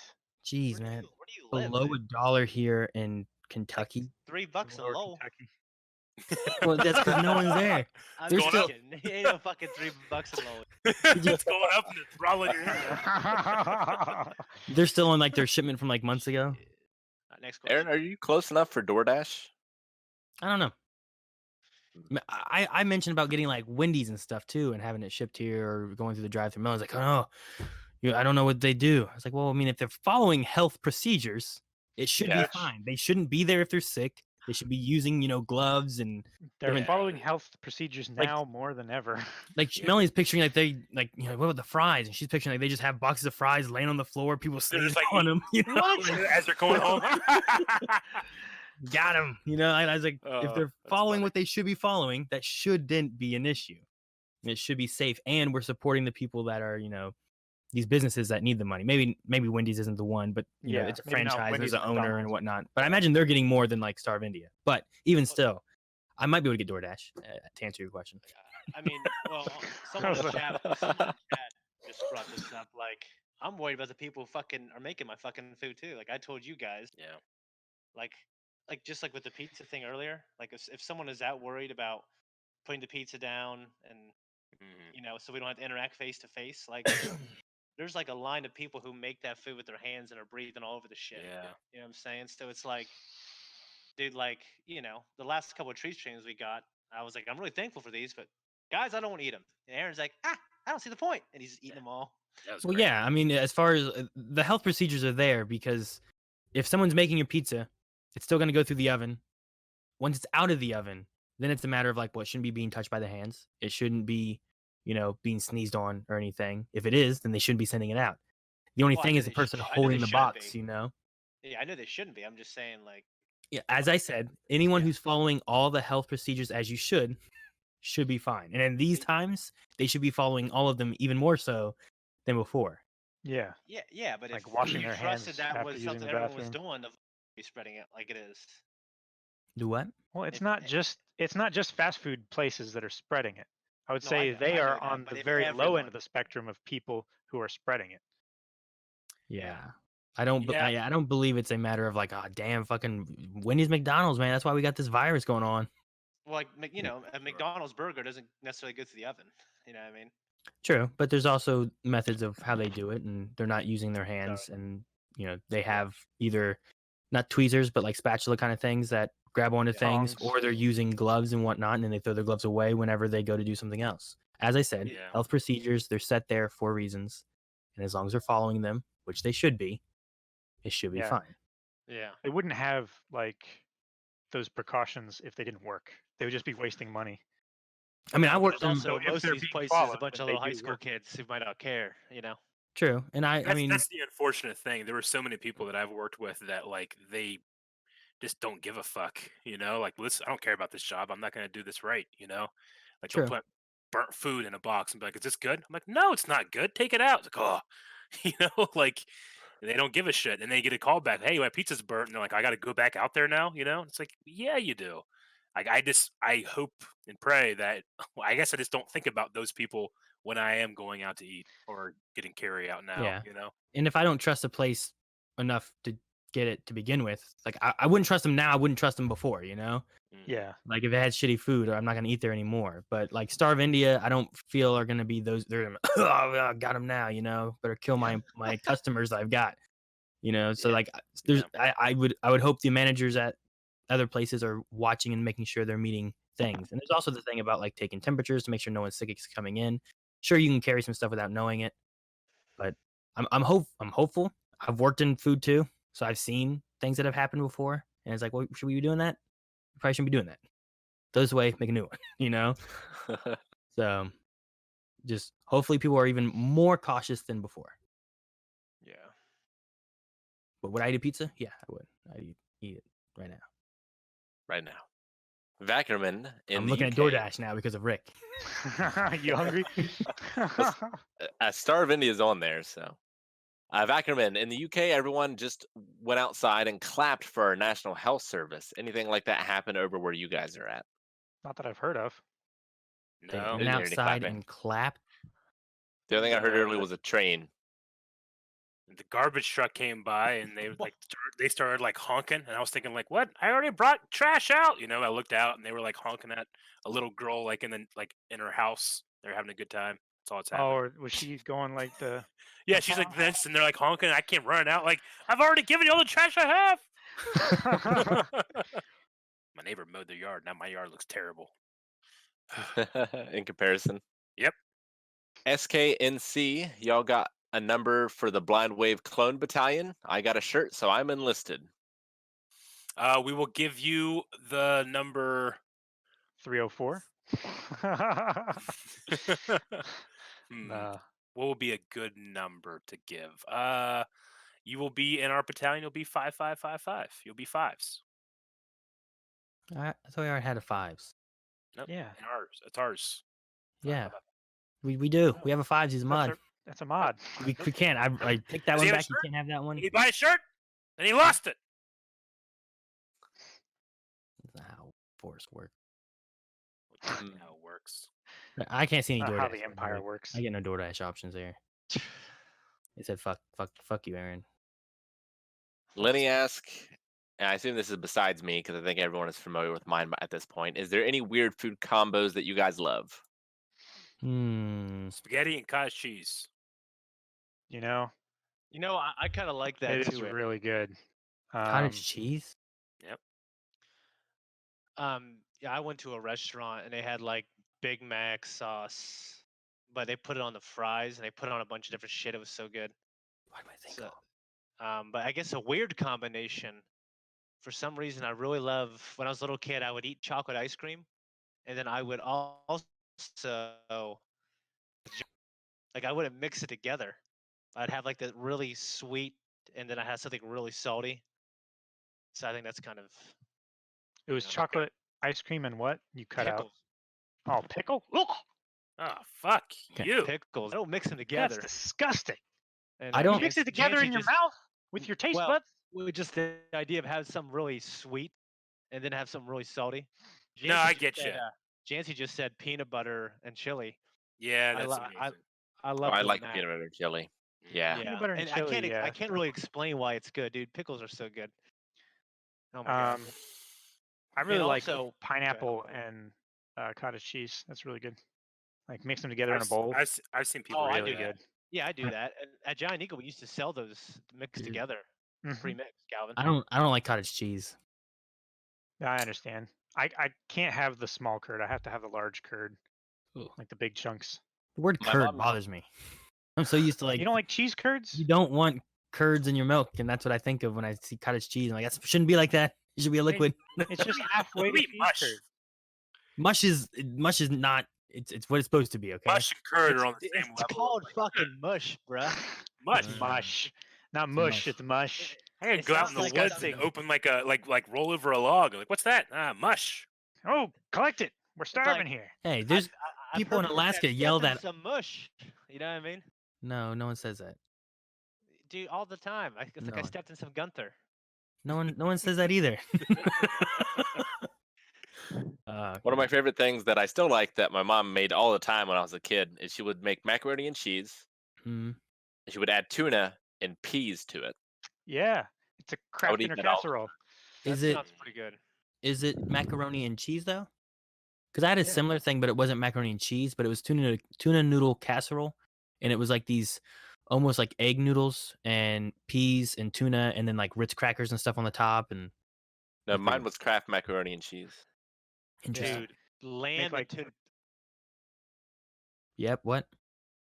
Jeez, Where man. do you live? Below $1 here in Kentucky. $3 a Lower low. Kentucky. Well, that's because no one's there. I'm They're just still- kidding. It ain't no fucking $3 a low. It's going up and it's rolling your head. They're still on like their shipment from like months ago. Next question. Aaron, are you close enough for DoorDash? I don't know. I mentioned about getting like Wendy's and stuff too, and having it shipped here or going through the drive-through. Mel's like, oh no, I don't know what they do. I was like, well, I mean, if they're following health procedures, it should be fine. They shouldn't be there if they're sick. They should be using, you know, gloves and They're different- following health procedures now more than ever. like Melanie's picturing like they like, you know, what about the fries? And she's picturing like they just have boxes of fries laying on the floor, people They're sneezing just like, on them. You know, like, as they're going home. got them. You know, I was like, if they're That's following funny. what they should be following, that shouldn't be an issue. It should be safe, and we're supporting the people that are, you know, these businesses that need the money. Maybe Wendy's isn't the one, but you know, Yeah, it's a maybe not franchise. Wendy's There's an and owner and McDonald's. whatnot. But I imagine they're getting more than like Starve India. But even still, I might be able to get DoorDash to answer your question. I mean, well, someone in the chat just brought this up. Like, I'm worried about the people who fucking are making my fucking food too. Like I told you guys. Yeah. Like just like with the pizza thing earlier. Like if someone is that worried about putting the pizza down and you know, so we don't have to interact face to face, like there's like a line of people who make that food with their hands and are breathing all over the shit. Yeah. You know what I'm saying? So it's like, dude, like, you know, the last couple of tree streams we got, I was like, I'm really thankful for these, but guys, I don't want to eat them. And Aaron's like, I don't see the point. And he's eating them all. Well, yeah, I mean, as far as the health procedures are there, because if someone's making your pizza, it's still going to go through the oven. Once it's out of the oven, then it's a matter of like, well, it shouldn't be being touched by the hands. It shouldn't be, you know, being sneezed on or anything. If it is, then they shouldn't be sending it out. The only Well, I thing know is the they person I know holding they the should box, be. you know? Yeah, I know they shouldn't be. I'm just saying, like, Yeah, as I said, anyone who's following all the health procedures as you should be fine. And in these times, they should be following all of them even more so than before. Yeah. yeah, but Like if washing you their trusted hands that after was using something the everyone was bathroom. doing, the be spreading it like it is. Do what? Well, it's If- not just fast food places that are spreading it. I would No, I say know- they I know are that, on but the if very low end everyone- of the spectrum of people who are spreading it. Yeah. I don't Yeah. I don't believe it's a matter of like, oh damn, fucking Wendy's, McDonald's, man. That's why we got this virus going on. Well, like, you know, a McDonald's burger doesn't necessarily go through the oven. You know what I mean? True, but there's also methods of how they do it, and they're not using their hands, and you know they have either not tweezers, but like spatula kind of things that grab onto things, Tongs. or they're using gloves and whatnot, and then they throw their gloves away whenever they go to do something else. As I said, Yeah. health procedures, they're set there for reasons, and as long as they're following them, which they should be, it should be Yeah. fine. Yeah. They wouldn't have like those precautions if they didn't work. They would just be wasting money. I mean, I There's worked in also if most they're of these being places followed, a bunch then of they little high do school work. kids who might not care. You know? true, and I mean, That's the unfortunate thing. There were so many people that I've worked with that like they just don't give a fuck. You know, like listen, I don't care about this job. I'm not going to do this right. You know, like True. they'll put burnt food in a box and be like, "Is this good?" I'm like, "No, it's not good. Take it out." It's like, oh, you know, like they don't give a shit, and they get a call back. Hey, my pizza's burnt, and they're like, "I got to go back out there now." You know, it's like, yeah, you do. Like I hope and pray that. Well, I guess I just don't think about those people when I am going out to eat or getting carry out now. Yeah. You know. And if I don't trust a place enough to get it to begin with, like I wouldn't trust them now. I wouldn't trust them before, you know? Yeah. Like if it had shitty food, or I'm not gonna eat there anymore. But like Starve India, I don't feel are gonna be those. They're gonna, oh, got them now, you know. Better kill my customers I've got, you know. So like, there's I would hope the managers at other places are watching and making sure they're meeting things. And there's also the thing about like taking temperatures to make sure no one's sick is coming in. Sure, you can carry some stuff without knowing it, but I'm hopeful. I've worked in food too, so I've seen things that have happened before, and it's like, well, should we be doing that? We probably shouldn't be doing that. Throw this away, make a new one, you know? So just hopefully people are even more cautious than before. Yeah. But would I eat a pizza? Yeah, I would. I'd eat it right now. Right now. Vackerman in I'm the looking UK. at DoorDash now because of Rick. You hungry? Starve India is on there, so. Vackerman, in the UK, everyone just went outside and clapped for our National Health Service. Anything like that happen over where you guys are at? Not that I've heard of. They No. went Didn't hear any outside clapping. and clapped. The other thing I heard earlier was a train. The garbage truck came by and they started like honking, and I was thinking like, what? I already brought trash out. You know, I looked out and they were like honking at a little girl like in her house. They're having a good time. That's all that's happening. Oh, or was she going like the? Yeah, she's like this, and they're like honking. And I can't run out. Like, I've already given you all the trash I have. My neighbor mowed their yard. Now my yard looks terrible. In comparison. Yep. SKNC, y'all got a number for the Blind Wave Clone Battalion. I got a shirt, so I'm enlisted. We will give you the number 304. What will be a good number to give? You will be in our battalion. You'll be 5555. You'll be fives. I thought we already had a fives. Nope. Yeah. In ours. It's ours. Yeah, we do. We have a fives. He's a mod. That's a mod. We can't. I take that Does one he have a back. You shirt? can't have that one. He buy a shirt, and he lost it. That's not how force works. How it works. I can't see any Not DoorDash. how the Empire works. I get no DoorDash options there. They said fuck you, Aaron. Lenny asks, and I assume this is besides me because I think everyone is familiar with mine at this point. Is there any weird food combos that you guys love? Spaghetti and cottage cheese. You know, I kind of like that it too. is really good. Cottage cheese. Yep. Yeah, I went to a restaurant and they had like Big Mac sauce, but they put it on the fries and they put on a bunch of different shit. It was so good. Why do I think? So, but I guess a weird combination. For some reason, I really love. When I was a little kid, I would eat chocolate ice cream, and then I would also like I wouldn't mix it together. I'd have like the really sweet, and then I had something really salty. So I think that's kind of. It was chocolate ice cream and what? You cut Pickles. out. Oh, pickle? Ugh, Oh, fuck Okay. you. Pickles. I don't mix them that's together. disgusting. And, I don't- You mix it together in your mouth with your taste buds? With just the idea of having something really sweet and then have something really salty. No, I get you. Jancy just said peanut butter and chili. Yeah, I that's lo- amazing. I Oh, love. I doing like that. peanut butter chili. Yeah. Yeah, Peanut butter and I chili, can't. yeah. I can't really explain why it's good, dude. Pickles are so good. Oh my god. I really And like also- pineapple and cottage cheese. That's really good. Like mix them together in a I've, bowl. I've seen people Oh, I do do that. good. Yeah, I do that. And at Giant Eagle, we used to sell those mixed Mhm. together, Mhm. pre-mixed. Calvin. I don't like cottage cheese. I understand. I can't have the small curd. I have to have the large curd, Ugh. like the big chunks. The word My curd mom- bothers me. I'm so used to like You don't like cheese curds? you don't want curds in your milk, and that's what I think of when I see cottage cheese. I'm like, that shouldn't be like that. It should be a liquid. It's just halfway to We cheese mush. curd. Mush is not. It's what it's supposed to be. Okay. Mush and curd are on the It's same level. called fucking mush, bruh. Mush. Mm. Mush. Not It's mush, mush. it's mush. I gotta It go out sounds in the like woods something- and open like a like roll over a log. Like, what's that? Mush. Oh, collect it. We're starving like- here. Hey, there's I've people in heard Alaska that yell stepping that- some mush. You know what I mean? no one says that. Dude, all the time. It's like I No. stepped in some Gunther. No one says that either. One of my favorite things that I still like that my mom made all the time when I was a kid is she would make macaroni and cheese. Mm. And she would add tuna and peas to it. Yeah, it's a I crab would eat dinner that all the casserole. That Is it sounds pretty good. is it macaroni and cheese though? Because I had a Yeah. similar thing, but it wasn't macaroni and cheese, but it was tuna noodle casserole, and it was like these almost like egg noodles and peas and tuna, and then like Ritz crackers and stuff on the top. And No, That's mine pretty- was Kraft macaroni and cheese. interesting. Dude, lamb like- and tuna, Yep. What?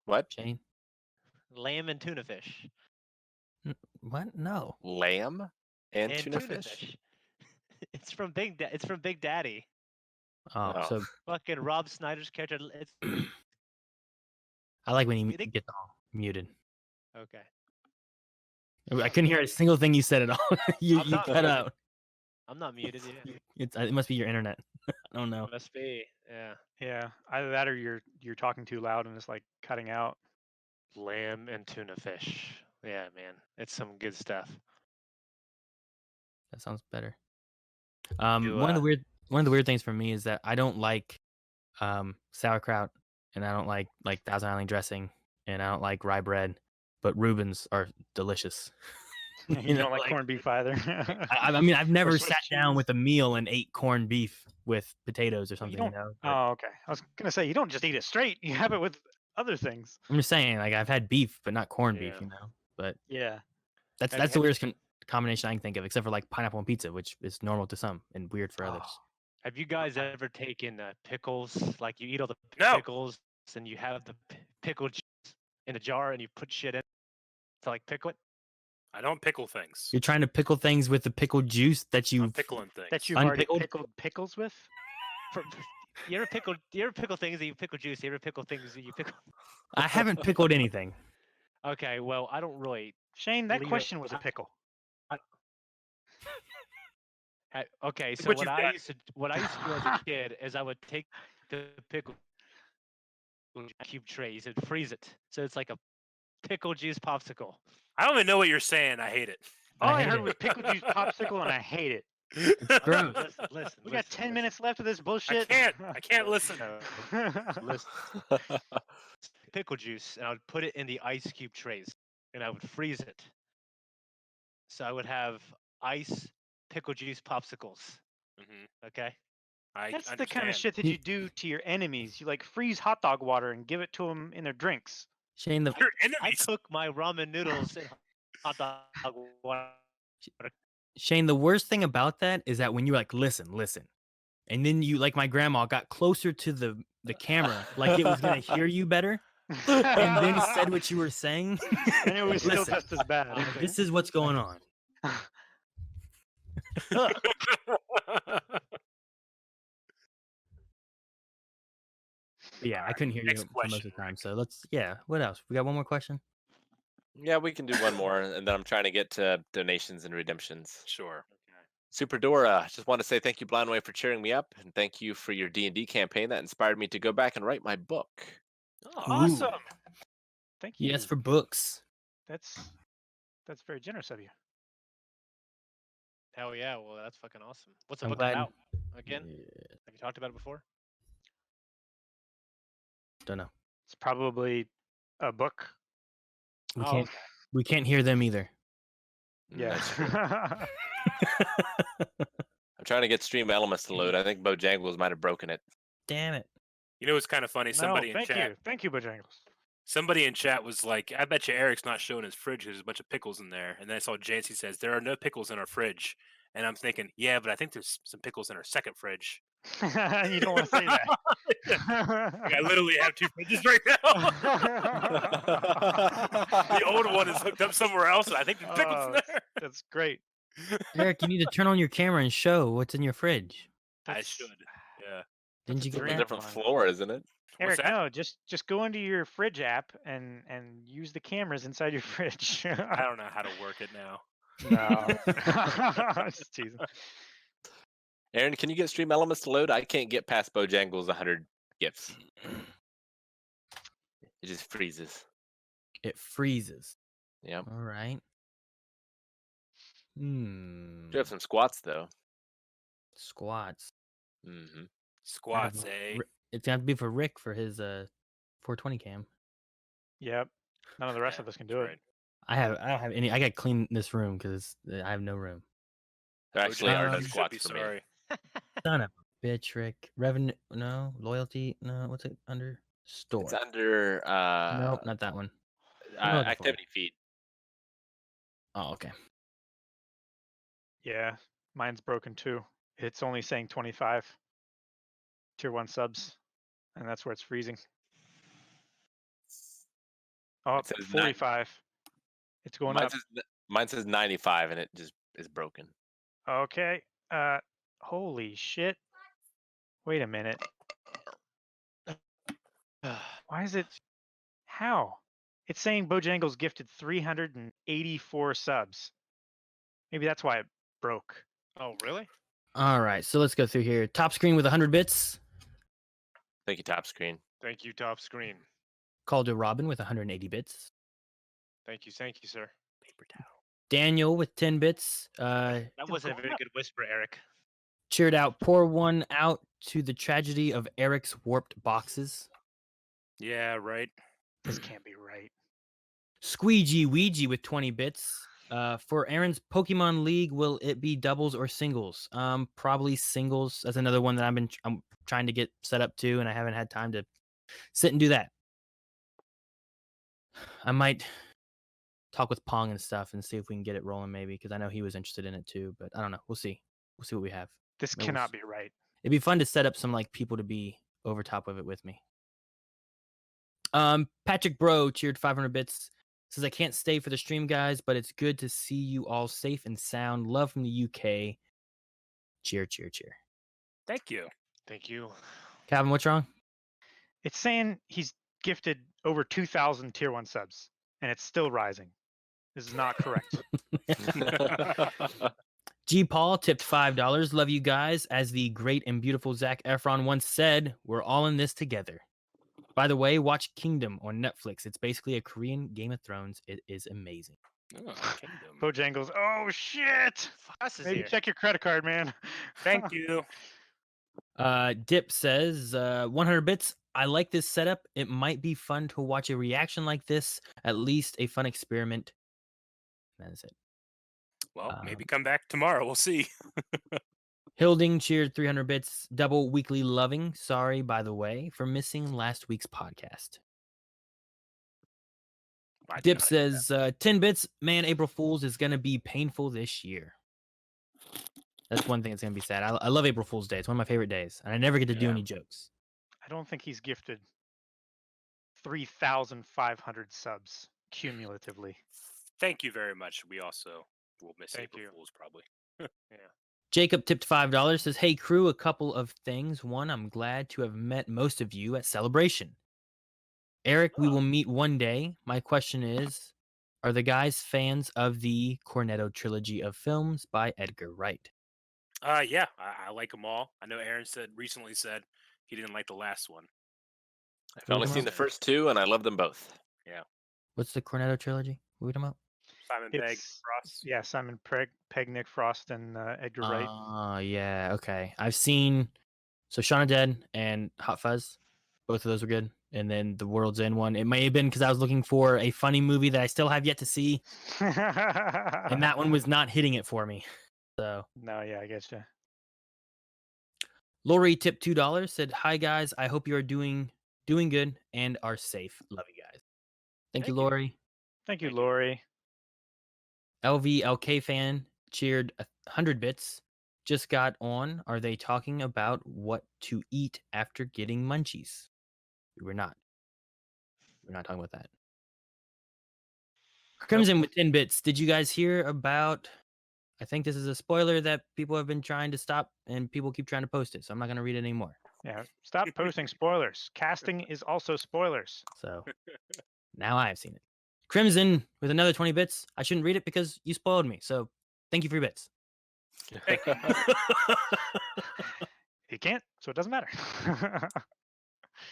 What? Shane? lamb and tuna fish. What? No. Lamb and tuna fish? It's from It's from Big Daddy. Oh, Oh. so Fucking Rob Snyder's character. It's I like when You you think- get all muted. okay. I couldn't hear a single thing you said at all. you I'm you not cut muted. out. I'm not muted yet. It must be your internet. I don't know. Must be. Yeah. Yeah, either that or you're talking too loud and it's like cutting out. Lamb and tuna fish. Yeah, man. It's some good stuff. That sounds better. You, One of the weird things for me is that I don't like sauerkraut, and I don't like Thousand Island dressing, and I don't like rye bread, but Reubens are delicious. You know, don't like like- corned beef either. I mean, I've never Swiss sat down cheese. with a meal and ate corned beef with potatoes or Well, you something. don't- but Oh, okay. I was gonna say you don't just eat it straight. You have it with other things. I'm just saying, like I've had beef, but not corned beef. Yeah. But Yeah. that's Have- the have- weirdest combination I can think of, except for like pineapple and pizza, which is normal to some and weird for others. Have you guys ever taken pickles? Like you eat all the No. pickles and you have the pickle juice in a jar and you put shit in to like pickle it? I don't pickle things. You're trying to pickle things with the pickle juice that you I'm pickling things. That you've already Unpickled? pickled pickles with. You ever pickle things that you pickle juice? You ever pickle things that you pickle? I haven't pickled anything. Okay, well I don't really. Shane, that Leave it- question was a pickle. Okay, so what what you've I done. used to do as a kid is I would take the pickle cube trays and freeze it, so it's like a pickle juice popsicle. I don't even know what you're saying. I hate it. All I hate heard it. was pickle juice popsicle, and I hate it. It's gross. Listen. We got 10 minutes left of this bullshit. I can't listen. Listen. Pickle juice, and I would put it in the ice cube trays, and I would freeze it. So I would have ice pickle juice popsicles. Mhm. Okay. I That's the understand. kind of shit that you do to your enemies. You like freeze hot dog water and give it to them in their drinks. Shane, the Your I enemies. cook my ramen noodles in hot dog water. Shane, the worst thing about that is that when you're like, listen, and then you, like my grandma, got closer to the camera, like it was gonna hear you better, and then said what you were saying. And it was still Listen, just as bad. this is what's going on. But yeah, I couldn't hear you Next for most of question, the time. So what else? We got one more question? Yeah, we can do one more, and then I'm trying to get to donations and redemptions. Sure. Super Dora, just want to say thank you, Blind Way, for cheering me up, and thank you for your D&D campaign that inspired me to go back and write my book. Oh, Awesome. Thank you. Yes, for books. That's very generous of you. hell yeah! Well, that's fucking awesome. What's the I'm book glad- about again? Yeah, Have you talked about it before? don't know. It's probably a book. We Oh, can't. okay. We can't hear them either. Yeah. That's true. I'm trying to get Stream Elements to load. I think Bojangles might have broken it. Damn it. You know, it's kind of funny. Somebody in thank chat. you. Thank you, Bojangles. Somebody in chat was like, "I bet you Eric's not showing his fridge. 'Cause there's a bunch of pickles in there." And then I saw Jancy says, "There are no pickles in our fridge." And I'm thinking, yeah, but I think there's some pickles in our second fridge. You don't want to say that. Like, I literally have two fridges right now. The old one is hooked up somewhere else, and I think there's pickles in Oh, there. That's great. Eric, you need to turn on your camera and show what's in your fridge. I That's- should. Yeah. Didn't you That's get It's a dream. that? different Mine. floor, isn't it? Eric, that? no, just go into your fridge app and use the cameras inside your fridge. I don't know how to work it now. No. Just teasing. Aaron, can you get Stream Elements to load? I can't get past Bojangles 100 gifts. It just freezes. It freezes. Yep. All right. Do have some squats though. Squats. Mm-hmm. Squats, eh? It's gonna have to be for Rick for his 420 cam. Yep. None of the rest Yeah, of us can that's do right. it. I don't have any. I gotta clean this room because I have no room. There actually are no You should squats be for me. sorry. Son of a bitch, Rick. Revenue? No. Loyalty? No. What's it under? Store. It's under Nope, not that one. What am I looking for? activity feed. Oh, okay. Yeah, mine's broken too. It's only saying 25 tier 1 subs, and that's where it's freezing. Oh, It says 45. It's going up. Mine says 95, and it just is broken. Okay. Holy shit. Wait a minute. Why is it? How? It's saying Bojangles gifted 384 subs. Maybe that's why it broke. Oh, really? All right, so let's go through here. Top screen with 100 bits. Thank you, top screen. Thank you, top screen. Calder Robin with 180 bits. Thank you, sir. Paper towel. Daniel with 10 bits. That wasn't a very good whisper, Eric. Cheered out. Pour one out to the tragedy of Eric's warped boxes. Yeah, right. This can't be right. Squeegee Ouija with 20 bits. For Aaron's Pokemon League, will it be doubles or singles? Probably singles. That's another one that I'm trying to get set up too, and I haven't had time to sit and do that. I might talk with Pong and stuff and see if we can get it rolling, maybe, because I know he was interested in it too. But I don't know. We'll see. We'll see what we have. This Maybe cannot be right. It'd be fun to set up some like people to be over top of it with me. Patrick Bro cheered 500 bits. Says I can't stay for the stream, guys, but it's good to see you all safe and sound. Love from the UK. Cheer, cheer, cheer. Thank you. Thank you. Calvin, what's wrong? It's saying he's gifted over 2,000 tier 1 subs, and it's still rising. This is not correct. G. Paul tipped $5. Love you guys. As the great and beautiful Zac Efron once said, we're all in this together. By the way, watch Kingdom on Netflix. It's basically a Korean Game of Thrones. It is amazing. Oh, Kingdom. Bojangles. Oh shit! Fuss is Maybe here. check your credit card, man. Thank you. Dip says 100 bits. I like this setup. It might be fun to watch a reaction like this. At least a fun experiment. That is it. Well, maybe come back tomorrow. We'll see. Hilding cheered 300 bits. Double weekly loving. Sorry, by the way, for missing last week's podcast. I did Dip not- says 10 bits. Man, April Fool's is going to be painful this year. That's one thing that's going to be sad. I love April Fool's Day. It's one of my favorite days. And I never get to do Yeah. any jokes. I don't think he's gifted 3,500 subs cumulatively. Thank you very much. We also will miss Thank April you. Fools probably. Jacob tipped $5. Says, hey, crew, a couple of things. One, I'm glad to have met most of you at Celebration. Eric, we will meet one day. My question is, are the guys fans of the Cornetto trilogy of films by Edgar Wright? Yeah, I like them all. I know Aaron recently said he didn't like the last one. I've only seen the first two, and I love them both. What's the Cornetto trilogy? What are we talking about? Simon Pegg, It's- Frost. Yeah, Simon Pegg, Nick Frost, and Edgar Wright. Oh, yeah. Okay. I've seen Shaun of the Dead and Hot Fuzz. Both of those were good. And then the World's End one. It may have been because I was looking for a funny movie that I still have yet to see. And that one was not hitting it for me. So No, yeah, I get you. Lori tipped $2. Said, hi, guys. I hope you are doing good and are safe. Love you guys. Thank you, Thank you. Lori. Thank you, Thank you. Lori. LVLK fan cheered 100 bits. Just got on. Are they talking about what to eat after getting munchies? We're not. We're not talking about that. Crimson with 10 bits. Did you guys hear about? I think this is a spoiler that people have been trying to stop and people keep trying to post it. So I'm not going to read it anymore. Yeah, stop posting spoilers. Casting is also spoilers. So now I have seen it. Crimson with another 20 bits. I shouldn't read it because you spoiled me. So thank you for your bits. He can't, so it doesn't matter.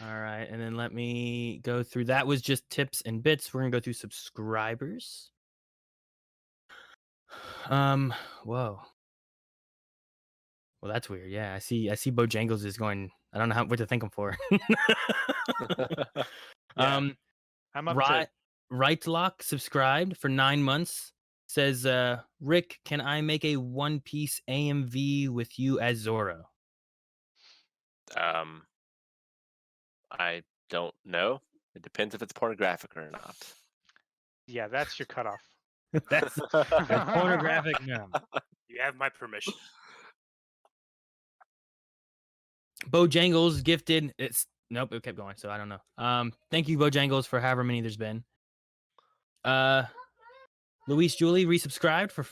All right. And then let me go through. That was just tips and bits. We're going to go through subscribers. Whoa. Well, that's weird. Yeah, I see Bojangles is going I don't know what to thank him for. Yeah. I'm up Right, to. Rightlock subscribed for 9 months. Says, Rick, can I make a One Piece AMV with you as Zoro? I don't know. It depends if it's pornographic or not. Yeah, that's your cutoff. That's pornographic. No. You have my permission. Bojangles gifted. It's nope. It kept going, so I don't know. Thank you, Bojangles, for however many there's been. Luis Julie resubscribed for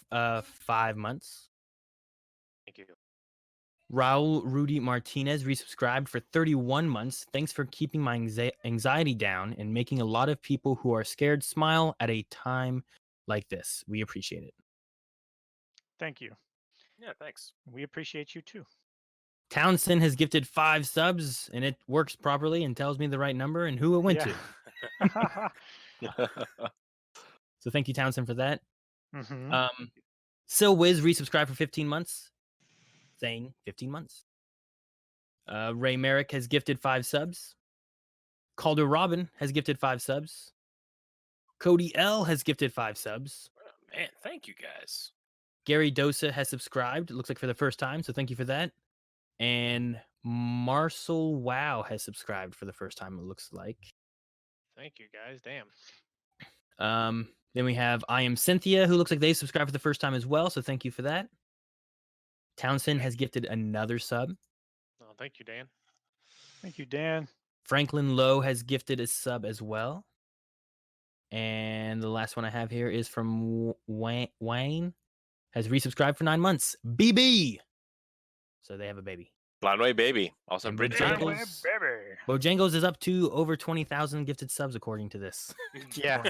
5 months. Thank you. Raul Rudy Martinez resubscribed for 31 months. Thanks for keeping my anxiety down and making a lot of people who are scared smile at a time like this. We appreciate it. Thank you. Yeah, thanks. We appreciate you too. Townsend has gifted 5 subs, and it works properly and tells me the right number and who it went to. So thank you, Townsend, for that. Mm-hmm. Silwiz resubscribed for 15 months, saying 15 months. Ray Merrick has gifted 5 subs. Calder Robin has gifted 5 subs. Cody L has gifted 5 subs. Oh, man, thank you guys. Gary Dosa has subscribed, it looks like for the first time, so thank you for that. And Marcel Wow has subscribed for the first time, it looks like. Thank you, guys. Damn. Then we have I Am Cynthia, who looks like they subscribed for the first time as well, so thank you for that. Townsend has gifted another sub. Oh, thank you, Dan. Thank you, Dan. Franklin Lowe has gifted a sub as well. And the last one I have here is from Wayne. Has resubscribed for 9 months. BB! So they have a baby. Blindway Baby. Also, And Bridge Bojangles. Jingles. Bojangles is up to over 20,000 gifted subs, according to this. Yeah.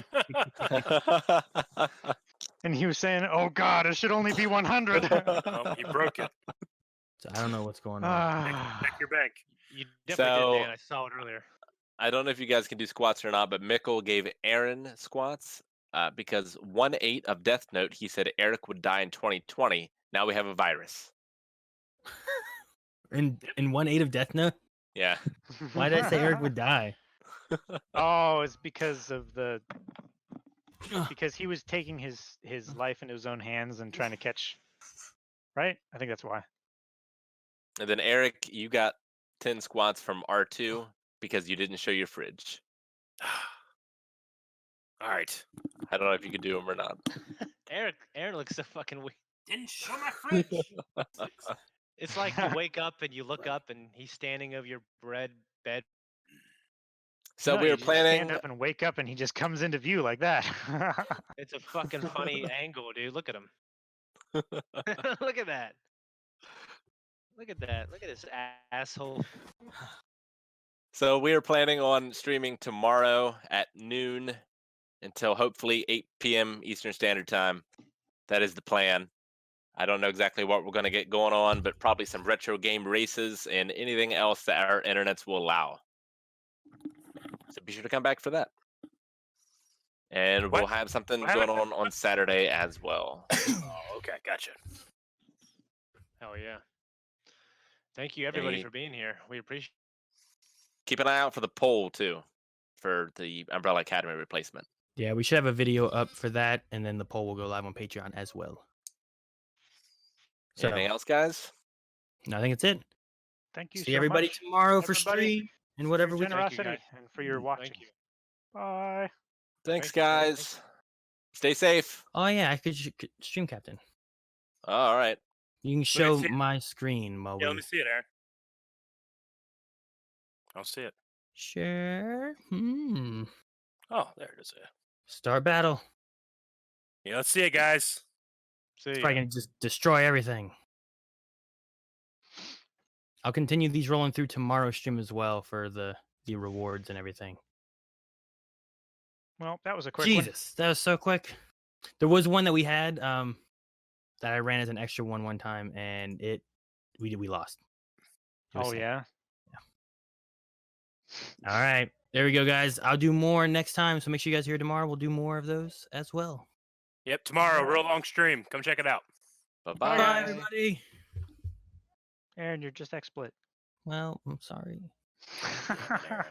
And he was saying, "Oh God, it should only be 100." Oh, you broke it. So I don't know what's going on. Check your bank. You definitely So- did, Dan. I saw it earlier. I don't know if you guys can do squats or not, but Mickle gave Aaron squats because 1/8 of Death Note, he said Eric would die in 2020. Now we have a virus. In 1/8 of Death Note? Yeah. Why did I say Eric would die? Oh, it's because of because he was taking his life into his own hands and trying to catch. Right? I think that's why. And then Eric, you got 10 squats from R2 because you didn't show your fridge. All right. I don't know if you could do them or not. Aaron looks so fucking weird. Didn't show my fridge. It's like you wake up and you look up and he's standing over your bed. So No, we you were just planning. stand up and wake up, and he just comes into view like that. It's a fucking funny angle, dude. Look at him. Look at that. Look at that. Look at this asshole. So we are planning on streaming tomorrow at noon until hopefully 8 p.m. Eastern Standard Time. That is the plan. I don't know exactly what we're going to get going on, but probably some retro game races and anything else that our internets will allow. So be sure to come back for that. And we'll have something What going happened? on Saturday as well. Oh, okay, gotcha. Hell yeah. Thank you, everybody, Any- for being here. We appreciate Keep an eye out for the poll, too, for the Umbrella Academy replacement. Yeah, we should have a video up for that, and then the poll will go live on Patreon as well. So, Anything else, guys? no, I think it's it. Thank you See so everybody much, tomorrow for everybody, stream and for whatever your we generosity guys. and for your watching. Thank you. Bye. Thanks, Thank you, guys. guys. Stay safe. Oh yeah, I could stream captain. All right. You can show see it. my screen while Yeah, let we me see it, Aaron. I'll see it. share. Oh, there it is. Start battle. Yeah, let's see it, guys. See It's ya. probably gonna just destroy everything. I'll continue these rolling through tomorrow's stream as well for the rewards and everything. Well, that was a quick one. Jesus, that was so quick. There was one that we had that I ran as an extra one time, and we lost. It was Oh sad. yeah. All right, there we go, guys. I'll do more next time, so make sure you guys are here tomorrow. We'll do more of those as well. Yep, tomorrow, real long stream. Come check it out. Bye-bye. Bye, everybody. Aaron, you're just XSplit. Well, I'm sorry. Damn it, Aaron.